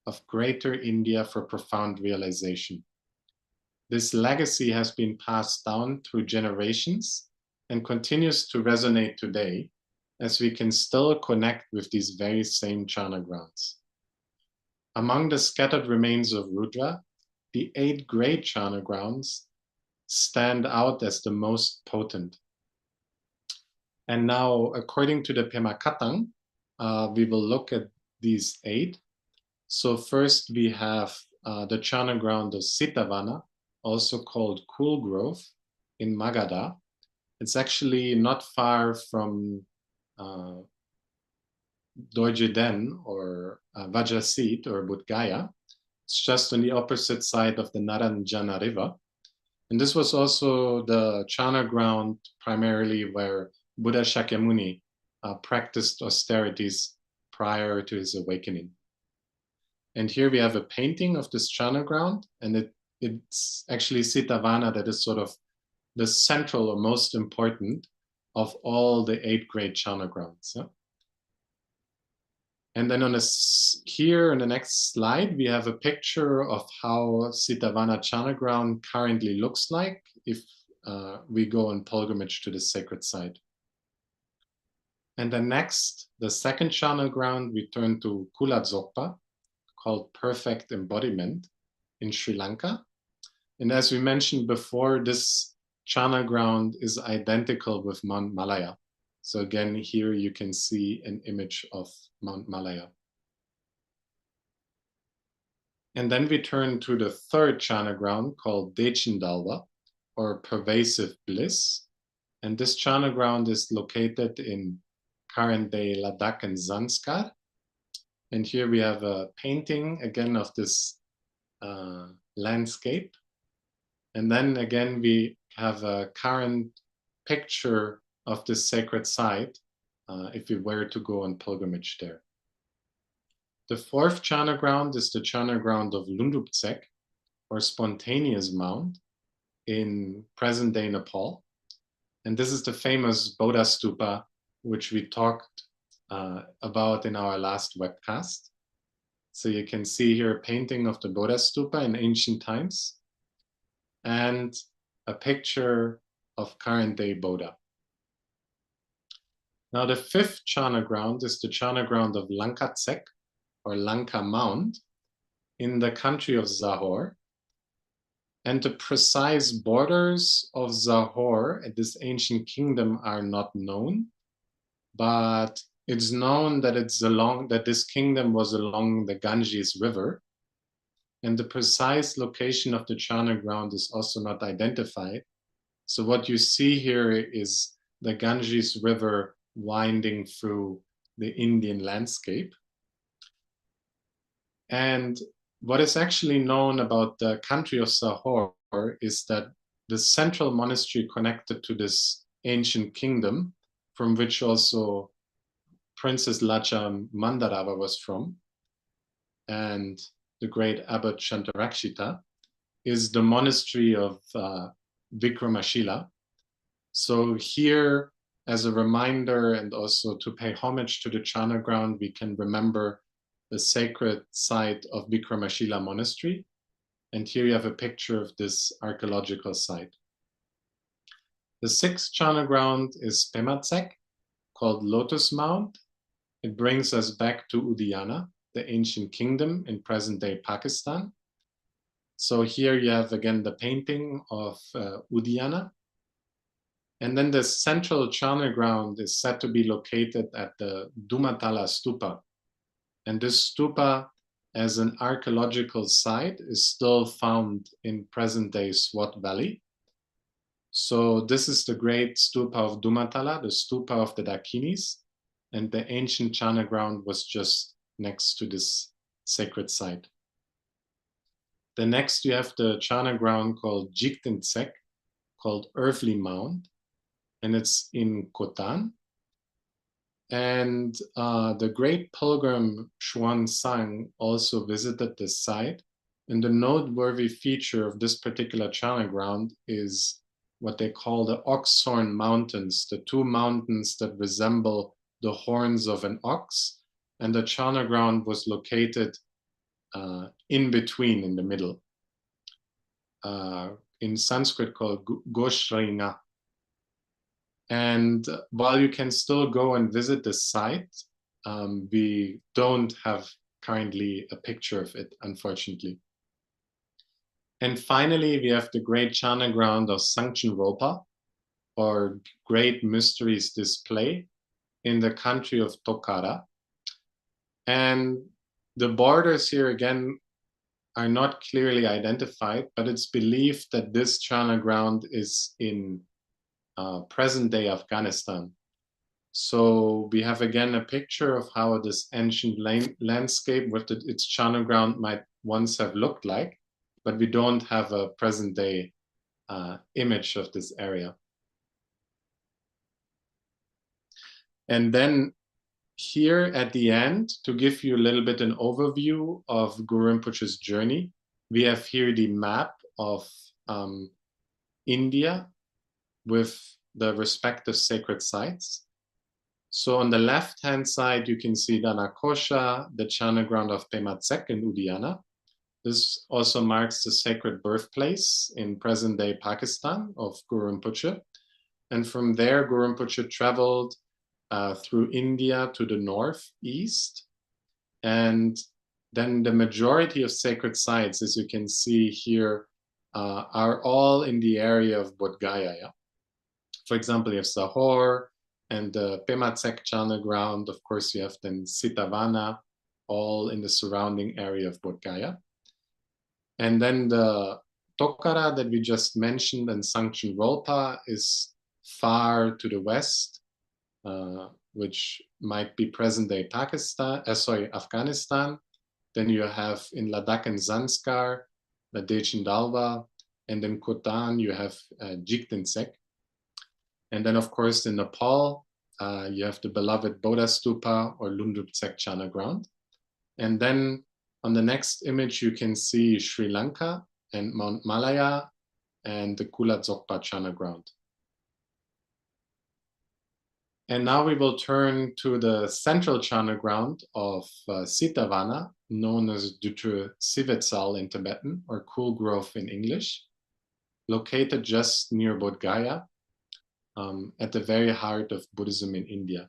of Greater India for profound realization. This legacy has been passed down through generations and continues to resonate today, as we can still connect with these very same chana grounds. Among the scattered remains of Rudra, the 8 great chana grounds stand out as the most potent. And now, according to the Pema Katang, we will look at these 8. So first we have the chana ground of Sitavana, also called Cool Grove, in Magadha. It's actually not far from Dorje Den or Vajraseed or Bodh Gaya. It's just on the opposite side of the Naranjana River. And this was also the chana ground primarily where Buddha Shakyamuni practiced austerities prior to his awakening. And here we have a painting of this chana ground, and it's actually Sitavana that is sort of the central or most important of all the 8 great chana grounds. Yeah? And then here in the next slide, we have a picture of how Sitavana chana ground currently looks like if we go on pilgrimage to the sacred site. And then next, the second chana ground, we turn to Kula Dzogpa, called Perfect Embodiment in Sri Lanka. And as we mentioned before, this chana ground is identical with Mount Malaya. So again, here you can see an image of Mount Malaya. And then we turn to the third chana ground called Dechindalwa, or Pervasive Bliss. And this chana ground is located in current-day Ladakh and Zanskar. And here we have a painting, again, of this landscape. And then again, we have a current picture of this sacred site if we were to go on pilgrimage there. The fourth chana ground is the chana ground of Lunduptsek, or Spontaneous Mound, in present-day Nepal. And this is the famous Bodha Stupa, which we talked about in our last webcast. So you can see here a painting of the Bodha Stupa in ancient times and a picture of current-day Bodha. Now the fifth chana ground is the chana ground of Lankatsek, or Lanka Mound, in the country of Zahor. And the precise borders of Zahor at this ancient kingdom are not known, but it's known that that this kingdom was along the Ganges River, and the precise location of the chana ground is also not identified. So what you see here is the Ganges River winding through the Indian landscape. And what is actually known about the country of Zahor is that the central monastery connected to this ancient kingdom, from which also Princess Lacha Mandarava was from, and the great abbot Shantarakshita, is the monastery of Vikramashila. So here, as a reminder and also to pay homage to the chana ground, we can remember the sacred site of Vikramashila Monastery. And here you have a picture of this archaeological site. The sixth chana ground is Pematsek, called Lotus Mound. It brings us back to Udayana, the ancient kingdom in present-day Pakistan. So here you have again the painting of Udayana. And then the central chana ground is said to be located at the Dumatala Stupa. And this stupa, as an archaeological site, is still found in present-day Swat Valley. So this is the great stupa of Dumatala, the stupa of the Dakinis, and the ancient chana ground was just next to this sacred site. Then next you have the Chana ground called Jigtensek, called Earthly Mound, and it's in Khotan. And the great pilgrim Xuan Sang also visited this site. And the noteworthy feature of this particular Chana ground is what they call the Oxhorn Mountains, the two mountains that resemble the horns of an ox. And the Chana ground was located in between, in the middle. In Sanskrit called Goshringa. And while you can still go and visit the site, we don't have currently a picture of it, unfortunately. And finally, we have the great Chana ground of Sangchen Ropa, or Great Mysteries Display, in the country of Tokhara. And the borders here again are not clearly identified, but it's believed that this Chana ground is in present-day Afghanistan. So we have again a picture of how this ancient landscape with its Chana ground might once have looked like, but we don't have a present-day image of this area. And then here at the end, to give you a little bit an overview of Guru Rinpoche's journey, we have here the map of India with the respective sacred sites. So on the left-hand side, you can see Danakosha, the Chana ground of Pematsek in Udayana. This also marks the sacred birthplace in present-day Pakistan of Guru Rinpoche. And from there, Guru Rinpoche traveled through India to the northeast. And then the majority of sacred sites, as you can see here, are all in the area of Bodh Gaya. Yeah? For example, you have Sahor and the Pematsek Chana ground. Of course, you have then Sitavana, all in the surrounding area of Bodh Gaya. And then the Tokhara that we just mentioned and Sangchen Rolpa is far to the west, which might be present-day Afghanistan. Then you have in Ladakh and Zanskar, Ladakh Dalwa, and in Khotan you have Jigtensek. And then, of course, in Nepal, you have the beloved Bodha Stupa or Lundruptsek Chana ground. And then on the next image, you can see Sri Lanka and Mount Malaya and the Kula Dzogpa Chana ground. And now we will turn to the central Chana ground of Sitavana, known as Dutra Sivetsal in Tibetan, or Cool Grove in English, located just near Bodh Gaya, at the very heart of Buddhism in India.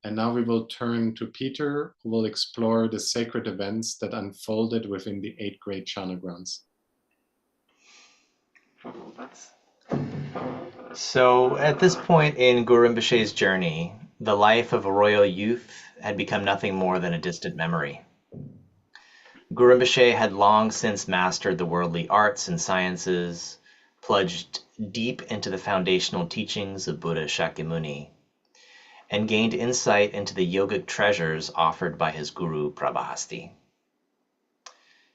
And now we will turn to Peter, who will explore the sacred events that unfolded within the 8 great Chana grounds. So at this point in Guru Rinpoche's journey, the life of a royal youth had become nothing more than a distant memory. Guru Rinpoche had long since mastered the worldly arts and sciences, plunged deep into the foundational teachings of Buddha Shakyamuni, and gained insight into the yogic treasures offered by his guru Prabhahasti.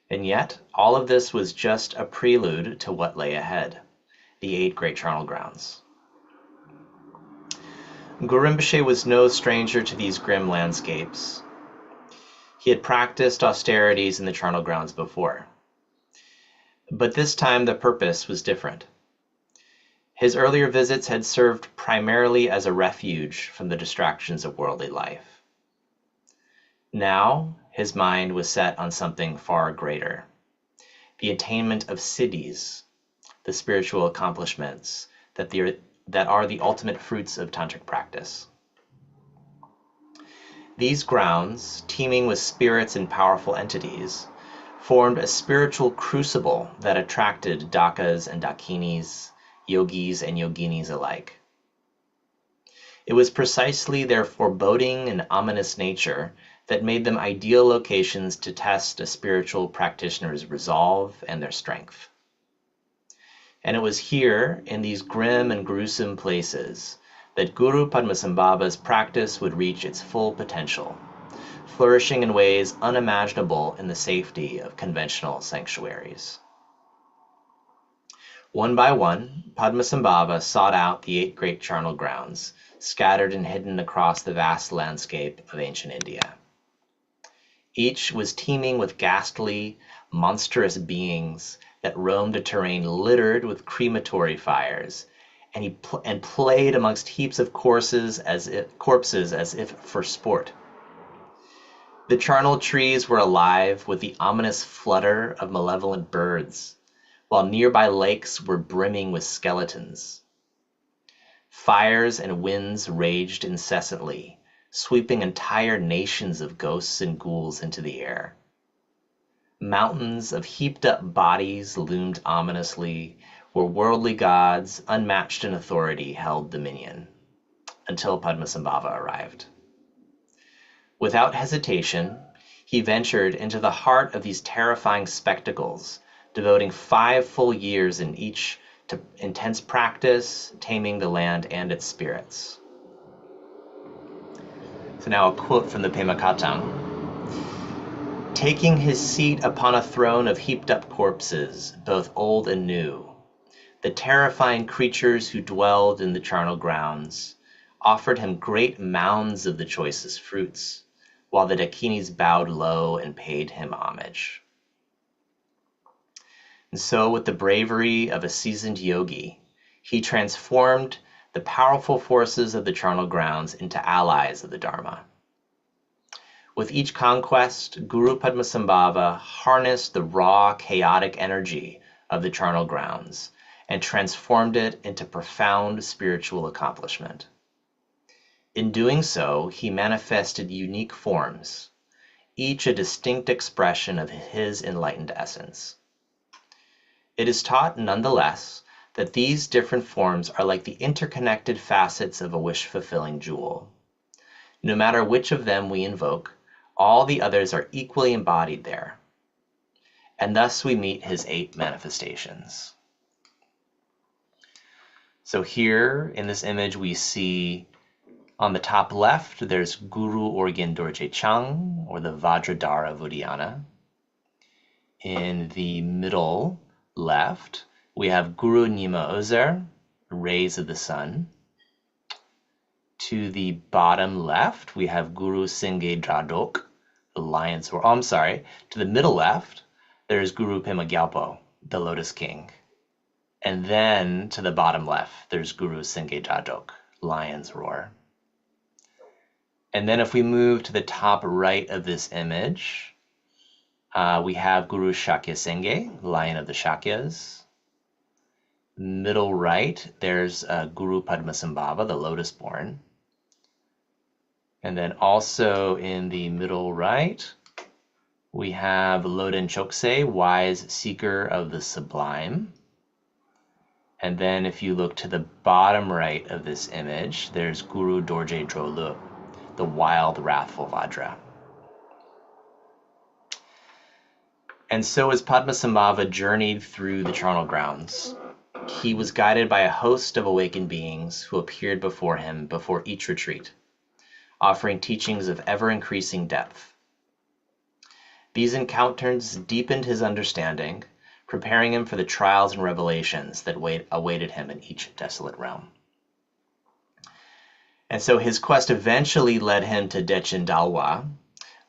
And yet, all of this was just a prelude to what lay ahead, the 8 great charnel grounds. Guru Rinpoche was no stranger to these grim landscapes. He had practiced austerities in the charnel grounds before. But this time the purpose was different. His earlier visits had served primarily as a refuge from the distractions of worldly life. Now, his mind was set on something far greater, the attainment of siddhis, the spiritual accomplishments that are the ultimate fruits of tantric practice. These grounds, teeming with spirits and powerful entities, formed a spiritual crucible that attracted dakas and dakinis, yogis and yoginis alike. It was precisely their foreboding and ominous nature that made them ideal locations to test a spiritual practitioner's resolve and their strength. And it was here, in these grim and gruesome places, that Guru Padmasambhava's practice would reach its full potential, flourishing in ways unimaginable in the safety of conventional sanctuaries. One by one, Padmasambhava sought out the 8 great charnel grounds, scattered and hidden across the vast landscape of ancient India. Each was teeming with ghastly, monstrous beings that roamed a terrain littered with crematory fires, and played amongst heaps of corpses as if for sport. The charnel trees were alive with the ominous flutter of malevolent birds, while nearby lakes were brimming with skeletons. Fires and winds raged incessantly, sweeping entire nations of ghosts and ghouls into the air. Mountains of heaped-up bodies loomed ominously, where worldly gods, unmatched in authority, held dominion, until Padmasambhava arrived. Without hesitation, he ventured into the heart of these terrifying spectacles, devoting 5 full years in each to intense practice, taming the land and its spirits. So now a quote from the Pema Katam. Taking his seat upon a throne of heaped-up corpses, both old and new, the terrifying creatures who dwelled in the charnel grounds offered him great mounds of the choicest fruits, while the Dakinis bowed low and paid him homage. And so, with the bravery of a seasoned yogi, he transformed the powerful forces of the charnel grounds into allies of the Dharma. With each conquest, Guru Padmasambhava harnessed the raw, chaotic energy of the charnel grounds and transformed it into profound spiritual accomplishment. In doing so, he manifested unique forms, each a distinct expression of his enlightened essence. It is taught, nonetheless, that these different forms are like the interconnected facets of a wish-fulfilling jewel. No matter which of them we invoke, all the others are equally embodied there. And thus we meet his 8 manifestations. So here in this image we see on the top left there's Guru Orgyen Dorje Chang, or the Vajradhara Vudhyana. In the middle left we have Guru Nyima Ozer, rays of the sun. To the bottom left we have Guru Singye Dradok, the lion's roar. To the middle left there's Guru Pema Gyalpo, the lotus king. And then to the bottom left there's Guru Singye Dradok, lion's roar. And then if we move to the top right of this image, we have Guru Shakya Singye, lion of the Shakyas. Middle right, there's Guru Padmasambhava, the lotus born. And then also in the middle right, we have Loden Chokse, wise seeker of the sublime. And then if you look to the bottom right of this image, there's Guru Dorje Drolu, the wild, wrathful Vajra. And so as Padmasambhava journeyed through the charnel grounds, he was guided by a host of awakened beings who appeared before him before each retreat, offering teachings of ever-increasing depth. These encounters deepened his understanding, preparing him for the trials and revelations that awaited him in each desolate realm. And so his quest eventually led him to Dechin Dalwa,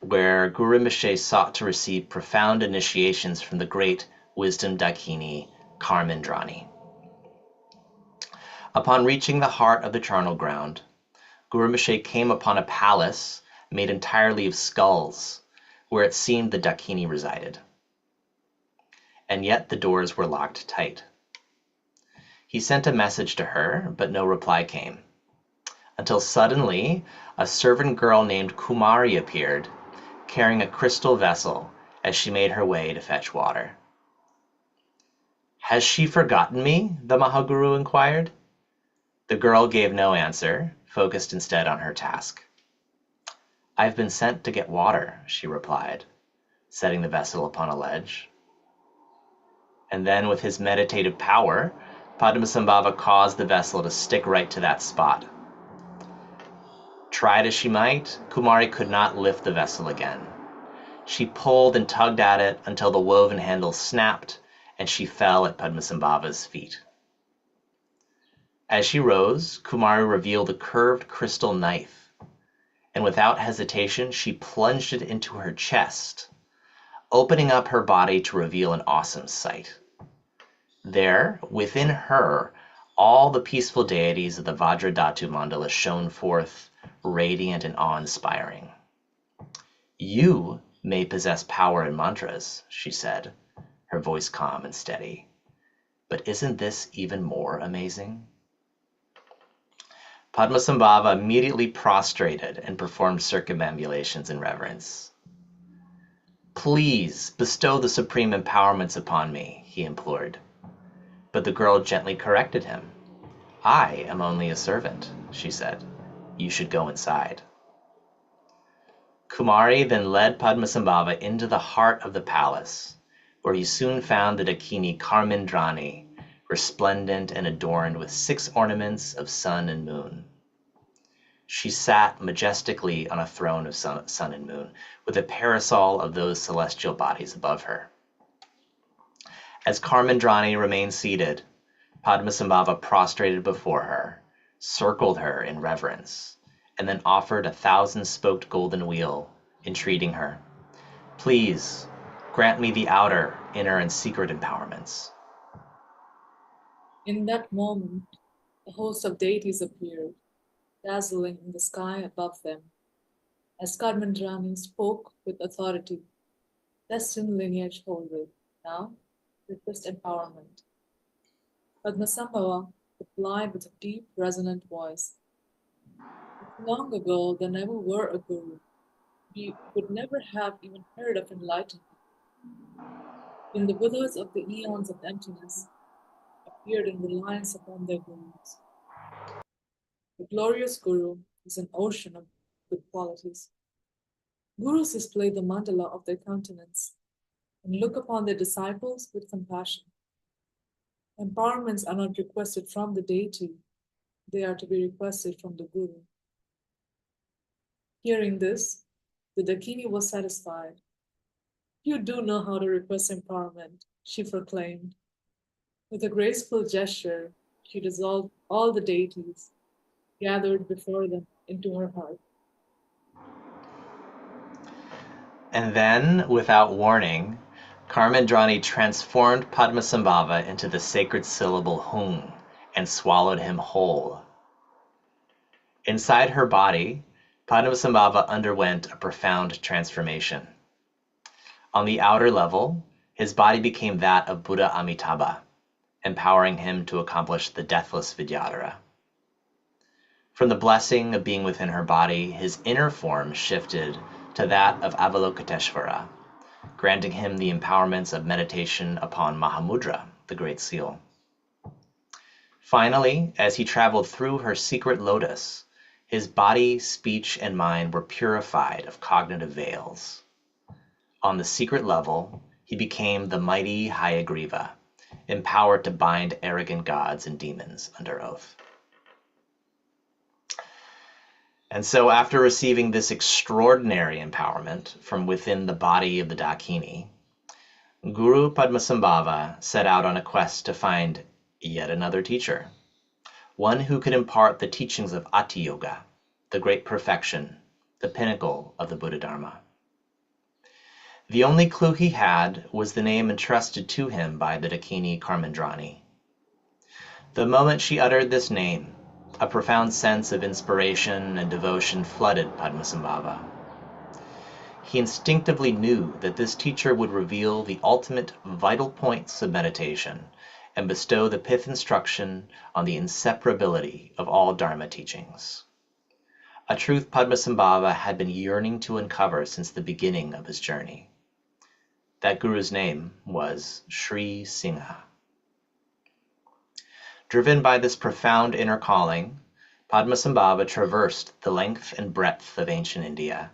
where Guru Rinpoche sought to receive profound initiations from the great wisdom Dakini, Karmandrani. Upon reaching the heart of the charnel ground, Guru Rinpoche came upon a palace made entirely of skulls, where it seemed the Dakini resided. And yet the doors were locked tight. He sent a message to her, but no reply came, until suddenly a servant girl named Kumari appeared, carrying a crystal vessel as she made her way to fetch water. "Has she forgotten me?" the Mahaguru inquired. The girl gave no answer, focused instead on her task. "I've been sent to get water," she replied, setting the vessel upon a ledge. And then with his meditative power, Padmasambhava caused the vessel to stick right to that spot. Tried as she might, Kumari could not lift the vessel again. She pulled and tugged at it until the woven handle snapped and she fell at Padmasambhava's feet. As she rose, Kumari revealed a curved crystal knife, and without hesitation, she plunged it into her chest, opening up her body to reveal an awesome sight. There, within her, all the peaceful deities of the Vajradhatu Mandala shone forth, radiant and awe-inspiring. You may possess power and mantras, she said, her voice calm and steady. But isn't this even more amazing? Padmasambhava immediately prostrated and performed circumambulations in reverence. Please bestow the supreme empowerments upon me, he implored. But the girl gently corrected him. I am only a servant, she said. You should go inside. Kumari then led Padmasambhava into the heart of the palace, where he soon found the Dakini Karmindrani, resplendent and adorned with 6 ornaments of sun and moon. She sat majestically on a throne of sun and moon, with a parasol of those celestial bodies above her. As Karmindrani remained seated, Padmasambhava prostrated before her, circled her in reverence, and then offered a 1,000-spoked golden wheel, entreating her, please grant me the outer, inner, and secret empowerments. In that moment, a host of deities appeared, dazzling in the sky above them, as Karmandrani spoke with authority. Destined lineage holder, now request empowerment. Padmasambhava replied with a deep, resonant voice. Long ago, there never were a guru. We would never have even heard of enlightenment. When the Buddhas of the eons of emptiness appeared in reliance upon their gurus. The glorious guru is an ocean of good qualities. Gurus display the mandala of their countenance and look upon their disciples with compassion. Empowerments are not requested from the deity, they are to be requested from the guru. Hearing this, the Dakini was satisfied. You do know how to request empowerment, she proclaimed. With a graceful gesture, she dissolved all the deities gathered before them into her heart. And then, without warning, Karmindrani transformed Padmasambhava into the sacred syllable Hung and swallowed him whole. Inside her body, Padmasambhava underwent a profound transformation. On the outer level, his body became that of Buddha Amitabha, empowering him to accomplish the deathless Vidyadhara. From the blessing of being within her body, his inner form shifted to that of Avalokiteshvara, granting him the empowerments of meditation upon Mahamudra, the Great Seal. Finally, as he traveled through her secret lotus, his body, speech, and mind were purified of cognitive veils. On the secret level, he became the mighty Hayagriva, empowered to bind arrogant gods and demons under oath. And so after receiving this extraordinary empowerment from within the body of the Dakini, Guru Padmasambhava set out on a quest to find yet another teacher, one who could impart the teachings of Ati Yoga, the great perfection, the pinnacle of the Buddha Dharma. The only clue he had was the name entrusted to him by the Dakini Karmindrani. The moment she uttered this name, a profound sense of inspiration and devotion flooded Padmasambhava. He instinctively knew that this teacher would reveal the ultimate vital points of meditation and bestow the pith instruction on the inseparability of all Dharma teachings. A truth Padmasambhava had been yearning to uncover since the beginning of his journey. That guru's name was Sri Singha. Driven by this profound inner calling, Padmasambhava traversed the length and breadth of ancient India,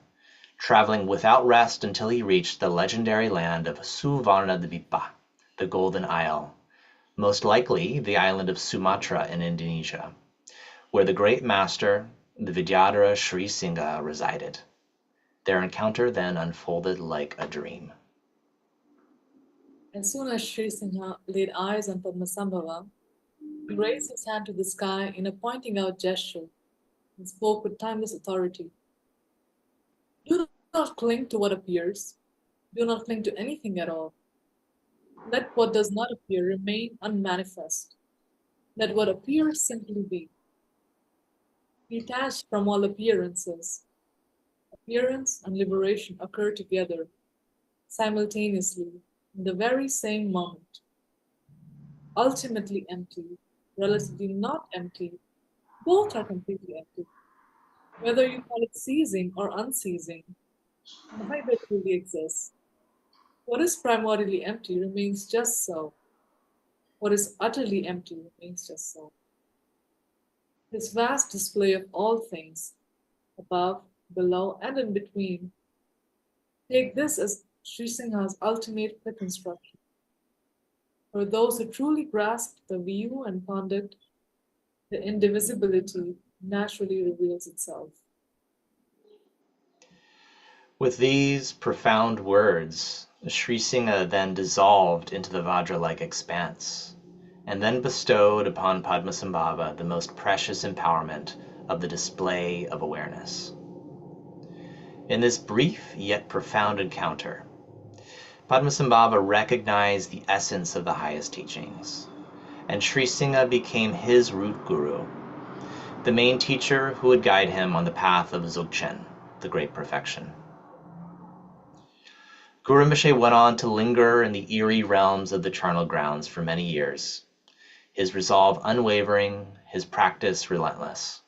traveling without rest until he reached the legendary land of Suvarnadvipa, the Golden Isle, most likely the island of Sumatra in Indonesia, where the great master, the Vidyadhara Sri Singha resided. Their encounter then unfolded like a dream. As soon as Sri Singha laid eyes on Padmasambhava, he raised his hand to the sky in a pointing out gesture and spoke with timeless authority. Do not cling to what appears. Do not cling to anything at all. Let what does not appear remain unmanifest. Let what appears simply be. Detached from all appearances. Appearance and liberation occur together, simultaneously, in the very same moment. Ultimately empty, relatively not empty, both are completely empty. Whether you call it ceasing or unceasing, neither truly exists. What is primordially empty remains just so. What is utterly empty remains just so. This vast display of all things, above, below, and in between, take this as Sri Singha's ultimate quick instruction. For those who truly grasp the view and conduct, the indivisibility naturally reveals itself. With these profound words, Sri Singha then dissolved into the Vajra-like expanse, and then bestowed upon Padmasambhava the most precious empowerment of the display of awareness. In this brief yet profound encounter, Padmasambhava recognized the essence of the highest teachings, and Sri Singha became his root guru, the main teacher who would guide him on the path of Dzogchen, the great perfection. Guru Rinpoche went on to linger in the eerie realms of the charnel grounds for many years, his resolve unwavering, his practice relentless,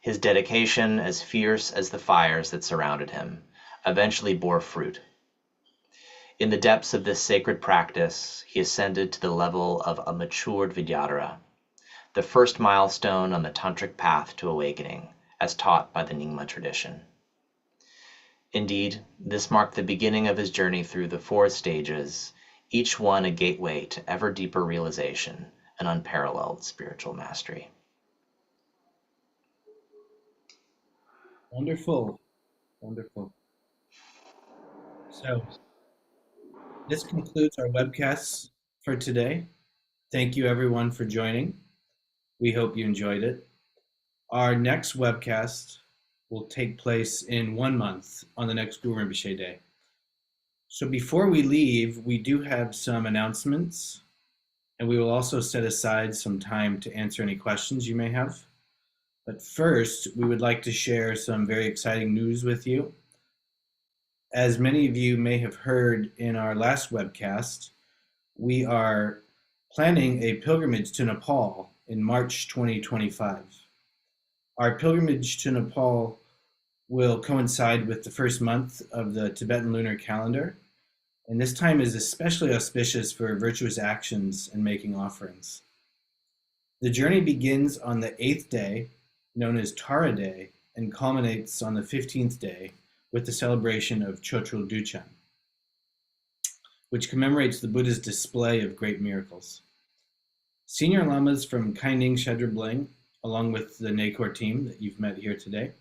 his dedication as fierce as the fires that surrounded him, eventually bore fruit. In the depths of this sacred practice, he ascended to the level of a matured Vidyadhara, the first milestone on the tantric path to awakening, as taught by the Nyingma tradition. Indeed, this marked the beginning of his journey through the 4 stages, each one a gateway to ever deeper realization and unparalleled spiritual mastery. Wonderful. Wonderful. So, this concludes our webcasts for today. Thank you, everyone, for joining. We hope you enjoyed it. Our next webcast will take place in 1 month on the next Guru Rinpoche Day. So before we leave, we do have some announcements, and we will also set aside some time to answer any questions you may have. But first, we would like to share some very exciting news with you. As many of you may have heard in our last webcast, we are planning a pilgrimage to Nepal in March 2025. Our pilgrimage to Nepal will coincide with the first month of the Tibetan lunar calendar, and this time is especially auspicious for virtuous actions and making offerings. The journey begins on the 8th day, known as Tara Day, and culminates on the 15th day with the celebration of Chotrul Duchen, which commemorates the Buddha's display of great miracles. Senior lamas from Kaining Shedra Bling, along with the Nekhor team that you've met here today,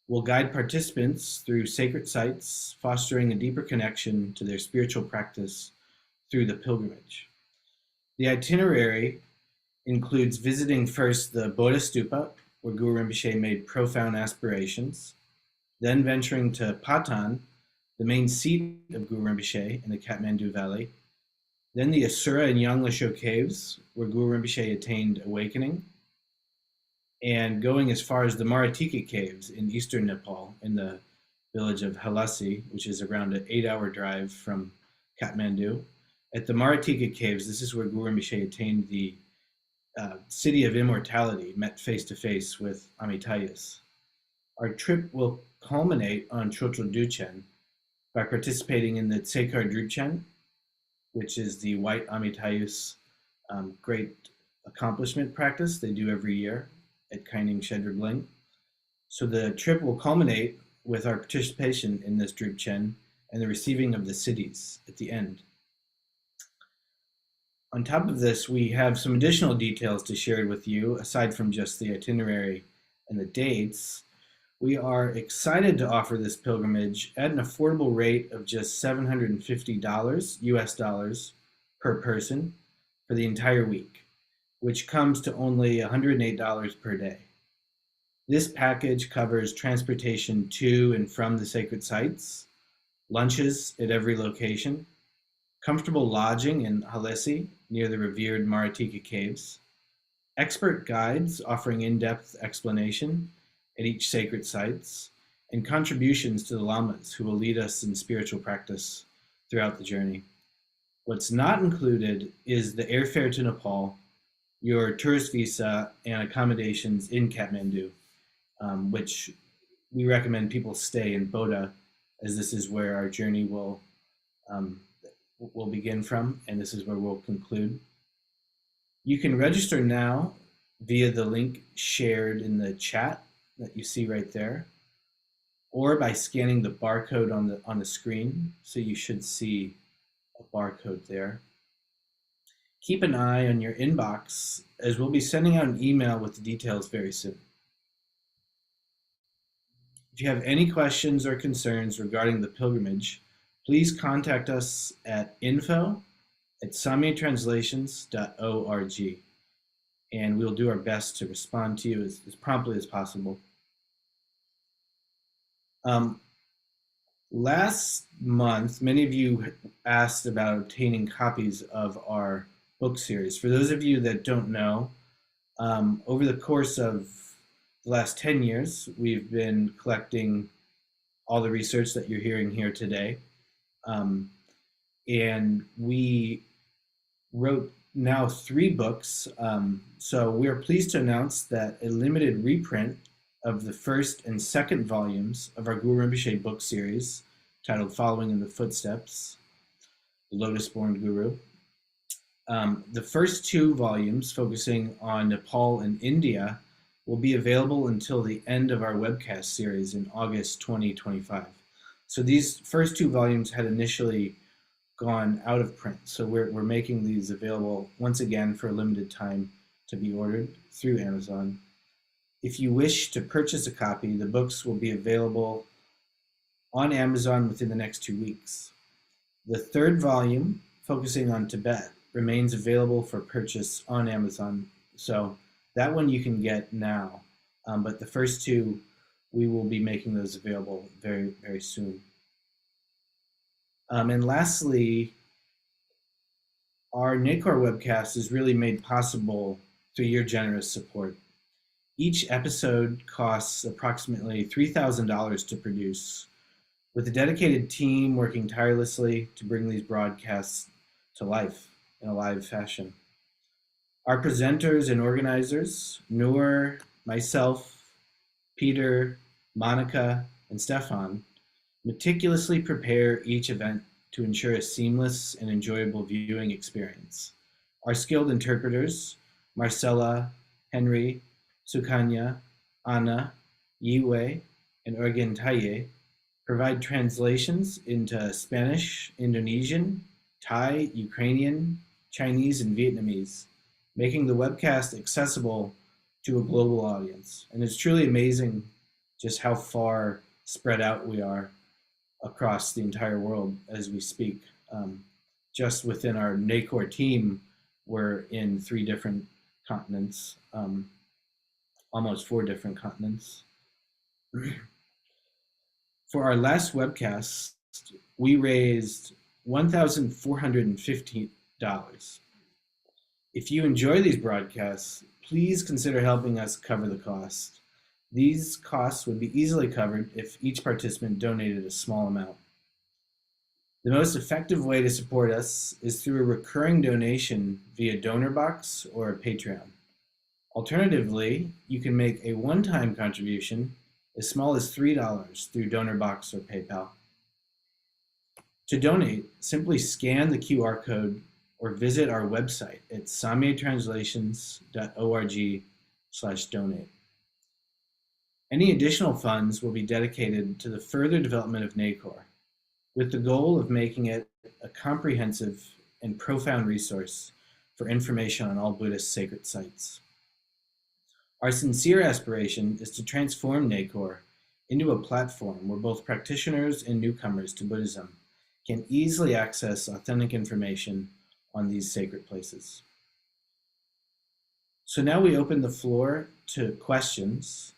will guide participants through sacred sites, fostering a deeper connection to their spiritual practice through the pilgrimage. The itinerary includes visiting first the Bodha Stupa, where Guru Rinpoche made profound aspirations, then venturing to Patan, the main seat of Guru Rinpoche in the Kathmandu Valley, then the Asura and Yanglasho caves, where Guru Rinpoche attained awakening, and going as far as the Maratika caves in eastern Nepal, in the village of Halasi, which is around an 8-hour drive from Kathmandu. At the Maratika caves, this is where Guru Rinpoche attained the city of immortality, met face to face with Amitayus. Our trip will culminate on Chotrul Duchen by participating in the Tsekar Drupchen, which is the white Amitayus great accomplishment practice they do every year at Kaining Shedra Bling. So the trip will culminate with our participation in this Drupchen and the receiving of the cities at the end. On top of this, we have some additional details to share with you, aside from just the itinerary and the dates, we are excited to offer this pilgrimage at an affordable rate of just $750 US dollars per person for the entire week, which comes to only $108 per day. This package covers transportation to and from the sacred sites, lunches at every location, comfortable lodging in Halesi near the revered Maratika caves, expert guides offering in-depth explanation at each sacred sites, and contributions to the lamas who will lead us in spiritual practice throughout the journey. What's not included is the airfare to Nepal, your tourist visa, and accommodations in Kathmandu, which we recommend people stay in Bodha, as this is where our journey will begin from, and this is where we'll conclude. You can register now via the link shared in the chat that you see right there, or by scanning the barcode on the screen. So you should see a barcode there. Keep an eye on your inbox, as we'll be sending out an email with the details very soon. If you have any questions or concerns regarding the pilgrimage, please contact us at info@samyatranslations.org, and we'll do our best to respond to you as promptly as possible. Last month, many of you asked about obtaining copies of our book series. For those of you that don't know, over the course of the last 10 years, we've been collecting all the research that you're hearing here today. And we wrote now 3 books. So we are pleased to announce that a limited reprint of the first and second volumes of our Guru Rinpoche book series, titled Following in the Footsteps, the Lotus-Born Guru. The first 2 volumes, focusing on Nepal and India, will be available until the end of our webcast series in August 2025. So these first 2 volumes had initially gone out of print. So we're making these available once again for a limited time to be ordered through Amazon. If you wish to purchase a copy, the books will be available on Amazon within the next 2 weeks. The third volume, focusing on Tibet, remains available for purchase on Amazon. So that one you can get now. But the first 2, we will be making those available very, very soon. And lastly, our Nekhor webcast is really made possible through your generous support. Each episode costs approximately $3,000 to produce, with a dedicated team working tirelessly to bring these broadcasts to life in a live fashion. Our presenters and organizers, Noor, myself, Peter, Monica, and Stefan, meticulously prepare each event to ensure a seamless and enjoyable viewing experience. Our skilled interpreters, Marcella, Henry, Sukanya, Anna, Yiwei, and Organ Taye, provide translations into Spanish, Indonesian, Thai, Ukrainian, Chinese, and Vietnamese, making the webcast accessible to a global audience. And it's truly amazing just how far spread out we are across the entire world as we speak. Just within our Nekhor team, we're in 3 different continents, almost 4 different continents. For our last webcast, we raised $1,450. If you enjoy these broadcasts, please consider helping us cover the cost. These costs would be easily covered if each participant donated a small amount. The most effective way to support us is through a recurring donation via DonorBox or a Patreon. Alternatively, you can make a one-time contribution as small as $3 through DonorBox or PayPal. To donate, simply scan the QR code or visit our website at samyatranslations.org/donate. Any additional funds will be dedicated to the further development of Nekhor, with the goal of making it a comprehensive and profound resource for information on all Buddhist sacred sites. Our sincere aspiration is to transform Nekhor into a platform where both practitioners and newcomers to Buddhism can easily access authentic information on these sacred places. So now we open the floor to questions.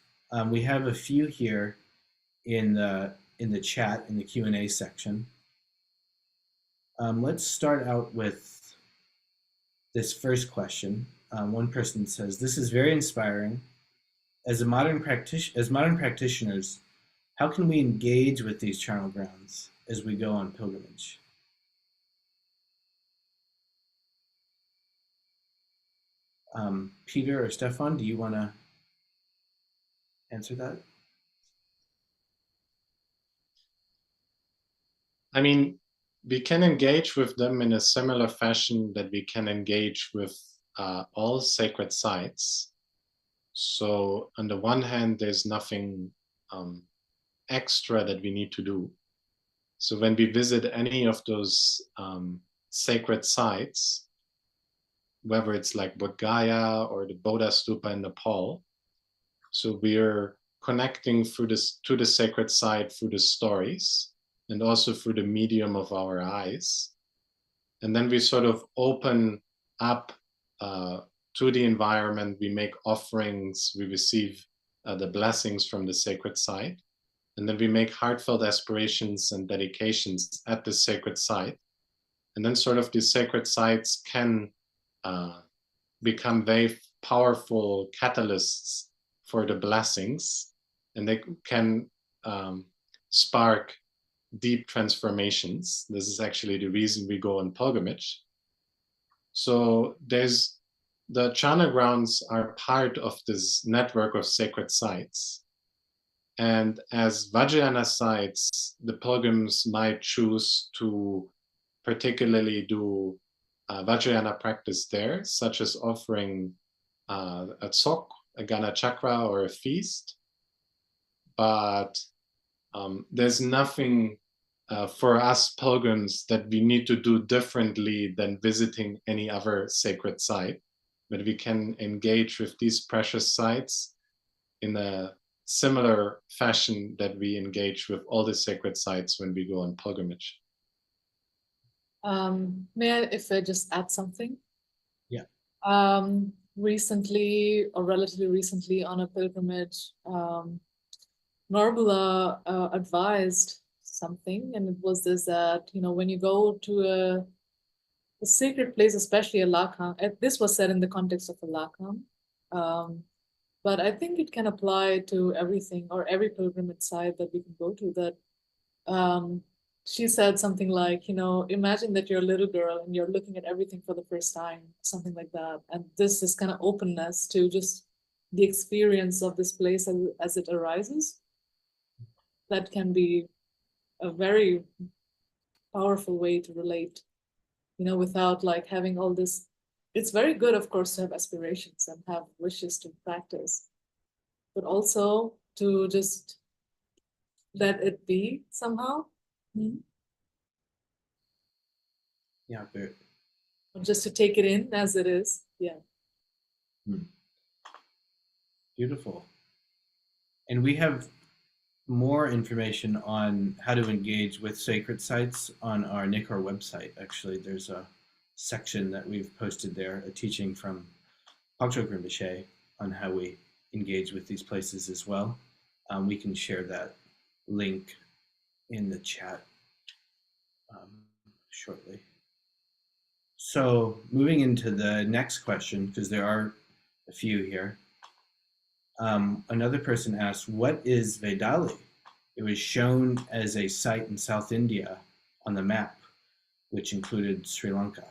We have a few here in the chat, in the Q&A section. Let's start out with this first question. One person says, "This is very inspiring. As modern practitioners, how can we engage with these charnel grounds as we go on pilgrimage?" Peter or Stefan, do you want to answer that? I mean, we can engage with them in a similar fashion that we can engage with all sacred sites. So on the one hand, there's nothing extra that we need to do. So when we visit any of those sacred sites, whether it's like Bodh Gaya or the Bodha Stupa in Nepal, so we're connecting through this to the sacred site through the stories and also through the medium of our eyes. And then we sort of open up to the environment, we make offerings, we receive the blessings from the sacred site, and then we make heartfelt aspirations and dedications at the sacred site. And then sort of these sacred sites can become very powerful catalysts for the blessings, and they can spark deep transformations. This is actually the reason we go on pilgrimage. So there's the charnel grounds are part of this network of sacred sites. And as Vajrayana sites, the pilgrims might choose to particularly do Vajrayana practice there, such as offering a tsok, a Gana chakra, or a feast. But there's nothing for us pilgrims that we need to do differently than visiting any other sacred site. But we can engage with these precious sites in a similar fashion that we engage with all the sacred sites when we go on pilgrimage. May I, if I just add something? Yeah. Recently, or relatively recently, on a pilgrimage, Narbula advised something, and it was this, that, you know, when you go to a sacred place, especially a lakam, this was said in the context of a lakam, but I think it can apply to everything, or every pilgrimage site that we can go to, that she said something like, you know, imagine that you're a little girl and you're looking at everything for the first time, something like that. And this is kind of openness to just the experience of this place as it arises. That can be a very powerful way to relate, you know, without like having all this. It's very good, of course, to have aspirations and have wishes to practice, but also to just let it be somehow. Mm-hmm. Yeah, very. Just to take it in as it is. Yeah. Beautiful. And we have more information on how to engage with sacred sites on our Nekhor website. Actually, there's a section that we've posted there, a teaching from Guru Rinpoche on how we engage with these places as well. We can share that link in the chat shortly. So moving into the next question, because there are a few here. Another person asked, what is Vedali? It was shown as a site in South India on the map, which included Sri Lanka.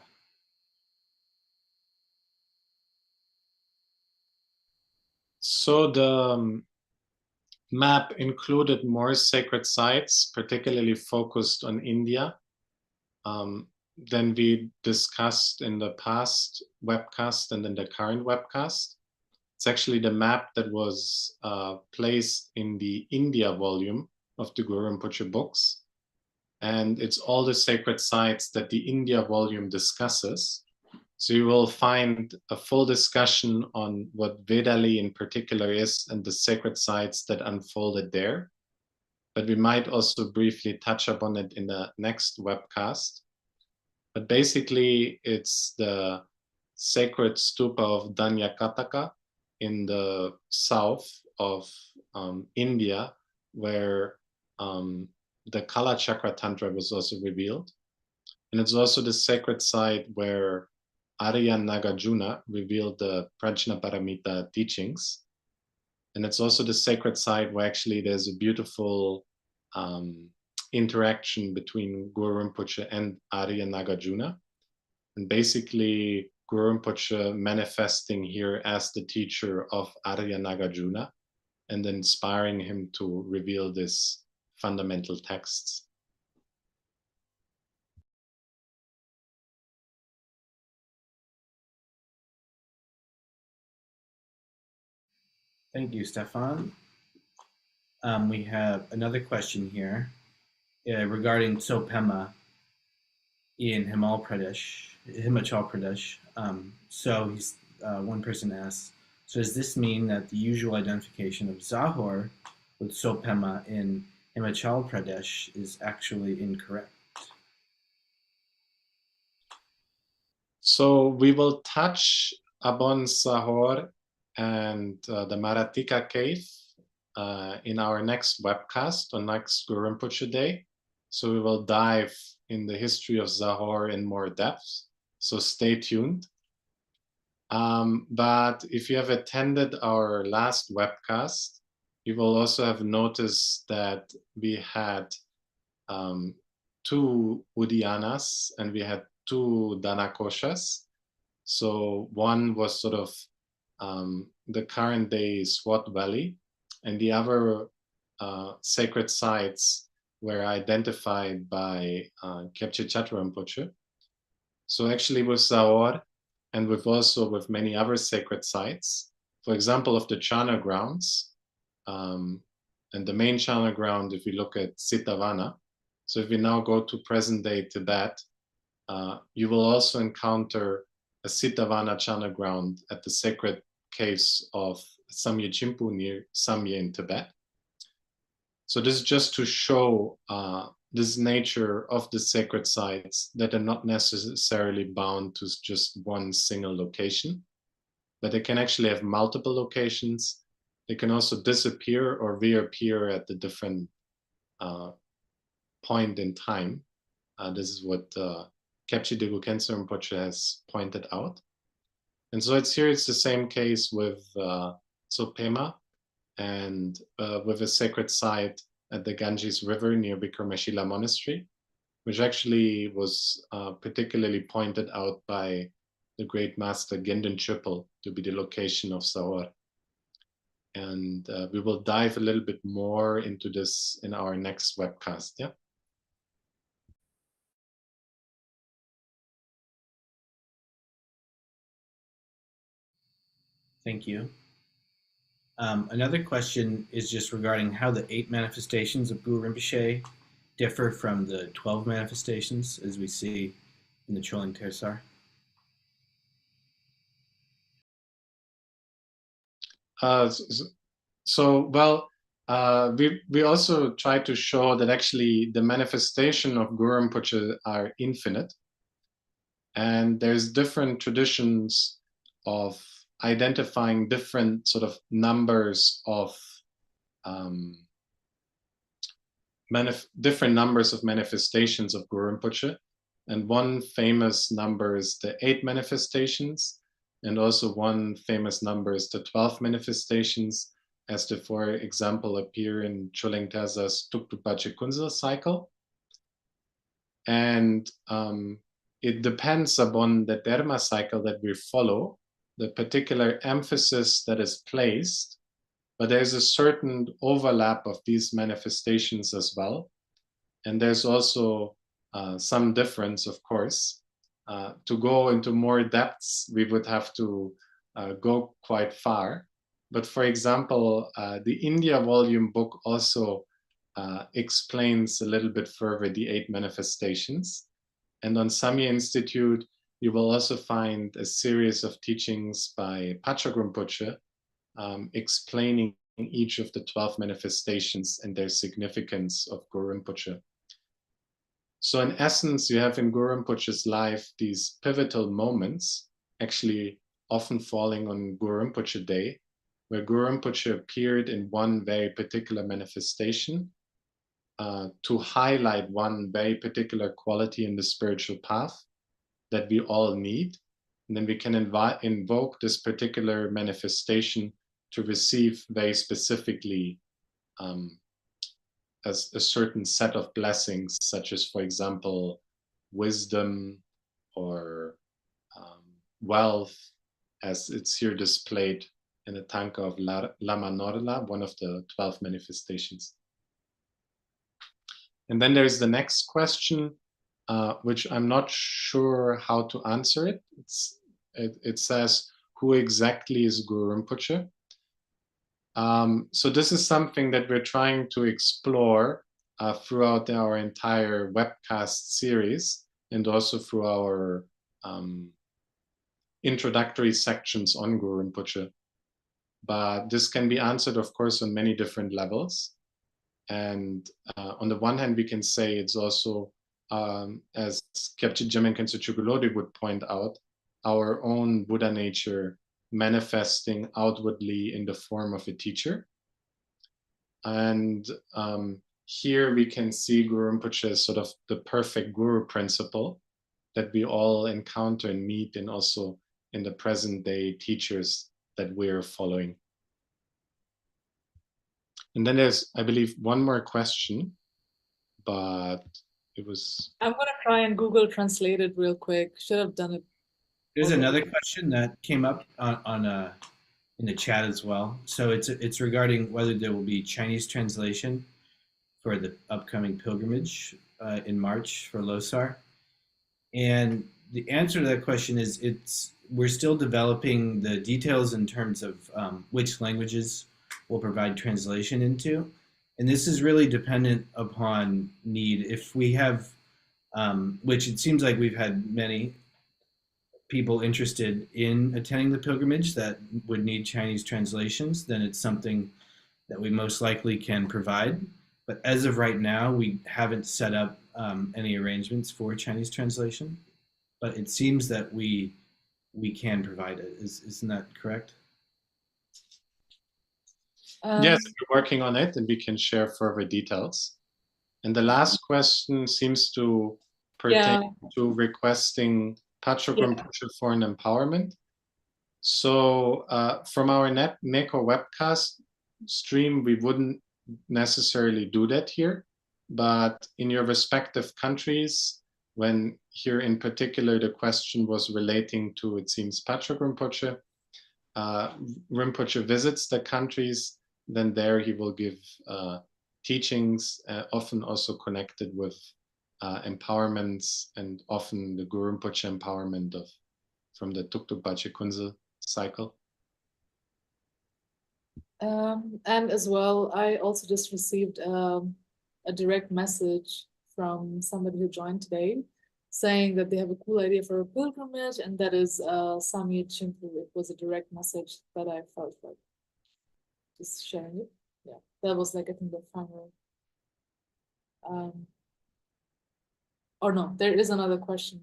So the map included more sacred sites, particularly focused on India, than we discussed in the past webcast and in the current webcast. It's actually the map that was placed in the India volume of the Guru Rinpoche books. And it's all the sacred sites that the India volume discusses. So you will find a full discussion on what Vedali in particular is and the sacred sites that unfolded there. But we might also briefly touch upon it in the next webcast. But basically, it's the sacred stupa of Danyakataka in the south of India, where the Kala Chakra Tantra was also revealed. And it's also the sacred site where Arya Nagarjuna revealed the Prajnaparamita teachings. And it's also the sacred site where actually there's a beautiful interaction between Guru Rinpoche and Arya Nagarjuna. And basically, Guru Rinpoche manifesting here as the teacher of Arya Nagarjuna and inspiring him to reveal these fundamental texts. Thank you, Stefan. We have another question here regarding Tsopema in Himachal Pradesh. One person asks, so does this mean that the usual identification of Zahor with Tsopema in Himachal Pradesh is actually incorrect? So we will touch upon Zahor and the Maratika cave in our next webcast on next Guru Rinpoche Day. So we will dive in the history of Zahor in more depth. So stay tuned. But if you have attended our last webcast, you will also have noticed that we had 2 Udyanas and we had 2 Danakoshas. So one was sort of the current day Swat Valley, and the other sacred sites were identified by Khyentse Chatra Rinpoche. So actually with Zahor, and with many other sacred sites, for example, of the Charnel grounds, and the main Charnel ground, if we look at Sitavana, so if we now go to present-day Tibet, you will also encounter a Sitavana Charnel ground at the sacred caves of Samye Chimpu near Samye in Tibet. So this is just to show this nature of the sacred sites, that are not necessarily bound to just one single location, but they can actually have multiple locations. They can also disappear or reappear at the different point in time. This is what Khyentse Degu Khyentse Rinpoche has pointed out. And so it's the same case with Tsopema and with a sacred site at the Ganges River near Vikramasila Monastery, which actually was particularly pointed out by the great master Gendon Triple to be the location of Zahor. And we will dive a little bit more into this in our next webcast. Yeah. Thank you. Another question is just regarding how the 8 manifestations of Guru Rinpoche differ from the 12 manifestations as we see in the Choling Tersar. We also try to show that actually the manifestation of Guru Rinpoche are infinite, and there's different traditions of identifying different sort of numbers of different numbers of manifestations of Guru Rinpoche. And one famous number is the 8 manifestations, and also one famous number is the 12 manifestations, as they, for example, appear in Choling Tersar's Tuktupache Kunzal cycle. And it depends upon the dharma cycle that we follow, the particular emphasis that is placed, but there's a certain overlap of these manifestations as well. And there's also some difference, of course. To go into more depths, we would have to go quite far. But for example, the India volume book also explains a little bit further the 8 manifestations. And on Samye Institute, you will also find a series of teachings by Pacha Rinpoche explaining each of the 12 manifestations and their significance of Guru Rinpoche. So in essence, you have in Guru Rinpoche's life these pivotal moments, actually often falling on Guru Rinpoche Day, where Guru Rinpoche appeared in one very particular manifestation to highlight one very particular quality in the spiritual path that we all need. And then we can invoke this particular manifestation to receive very specifically as a certain set of blessings, such as, for example, wisdom or wealth, as it's here displayed in the Tanka of Lama Norla, one of the 12 manifestations. And then there's the next question, which I'm not sure how to answer it. It says, who exactly is Guru Rinpoche? So this is something that we're trying to explore throughout our entire webcast series and also through our introductory sections on Guru Rinpoche. But this can be answered, of course, on many different levels. And on the one hand, we can say it's also, as Kyabchi Jemen Khenso Chugulodi would point out, our own Buddha nature manifesting outwardly in the form of a teacher. And here we can see Guru Rinpoche as sort of the perfect guru principle that we all encounter and meet, and also in the present day teachers that we're following. And then there's, I believe, one more question, but it was... I'm gonna try and Google translate it real quick. Should have done it. There's another question that came up in the chat as well. So it's regarding whether there will be Chinese translation for the upcoming pilgrimage in March for Losar. And the answer to that question is we're still developing the details in terms of which languages we'll provide translation into. And this is really dependent upon need. If we have, which it seems like we've had many people interested in attending the pilgrimage that would need Chinese translations, then it's something that we most likely can provide. But as of right now, we haven't set up any arrangements for Chinese translation. But it seems that we can provide it. Isn't that correct? Yes, we're working on it, and we can share further details. And the last question seems to pertain to requesting Pacha Rinpoche for an empowerment. So from our Nekhor webcast stream, we wouldn't necessarily do that here, but in your respective countries, when here in particular the question was relating to, it seems, Pacha Rinpoche, Rinpoche visits the countries, then there he will give teachings, often also connected with empowerments, and often the Guru Rinpoche empowerment from the Tuk Bache Kunze cycle. And as well, I also just received a direct message from somebody who joined today saying that they have a cool idea for a pilgrimage, and that is Samye Chimpu. It was a direct message that I felt like just sharing it. Yeah, that was like, I think, the final. Or no, there is another question.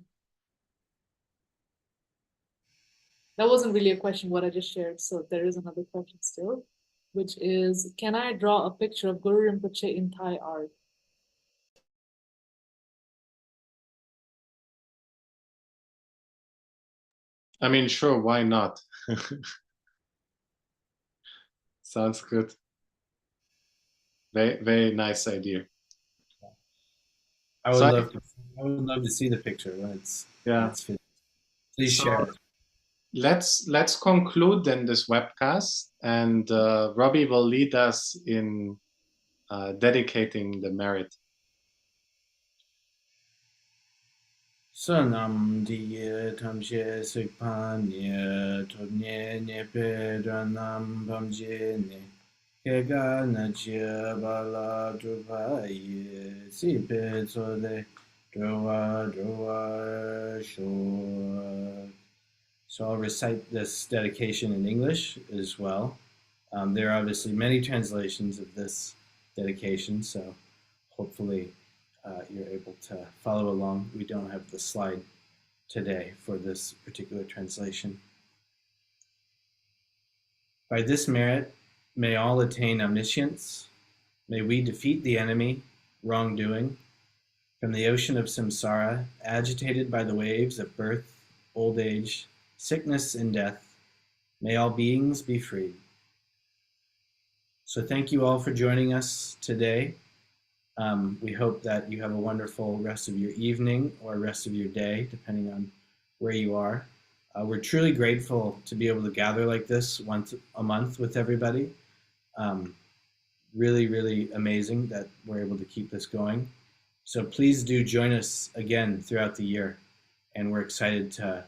That wasn't really a question, what I just shared. So there is another question still, which is, can I draw a picture of Guru Rinpoche in Thai art? I mean, sure, why not? Sounds good. Very, very nice idea. I would love to see the picture when it's finished. Please share it. Let's conclude then this webcast, and Robbie will lead us in dedicating the merit. Sonam diye tamshe sikpan ye tobnye ne pedranam bamje ne kega na chia bala drupa ye si pe sole Droa, Droa, Shor. So I'll recite this dedication in English as well. There are obviously many translations of this dedication, so hopefully you're able to follow along. We don't have the slide today for this particular translation. By this merit, may all attain omniscience. May we defeat the enemy, wrongdoing, from the ocean of samsara, agitated by the waves of birth, old age, sickness, and death. May all beings be freed. So thank you all for joining us today. We hope that you have a wonderful rest of your evening or rest of your day, depending on where you are. We're truly grateful to be able to gather like this once a month with everybody. Really, really amazing that we're able to keep this going. So please do join us again throughout the year. And we're excited to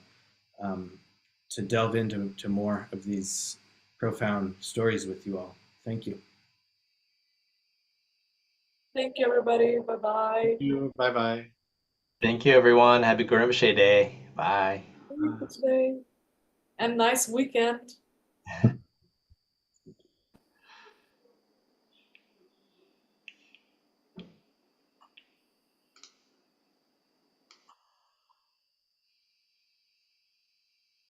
delve into more of these profound stories with you all. Thank you. Thank you, everybody. Bye-bye. Thank you. Bye-bye. Thank you, everyone. Happy Guru Rinpoche Day. Bye. Today. And nice weekend.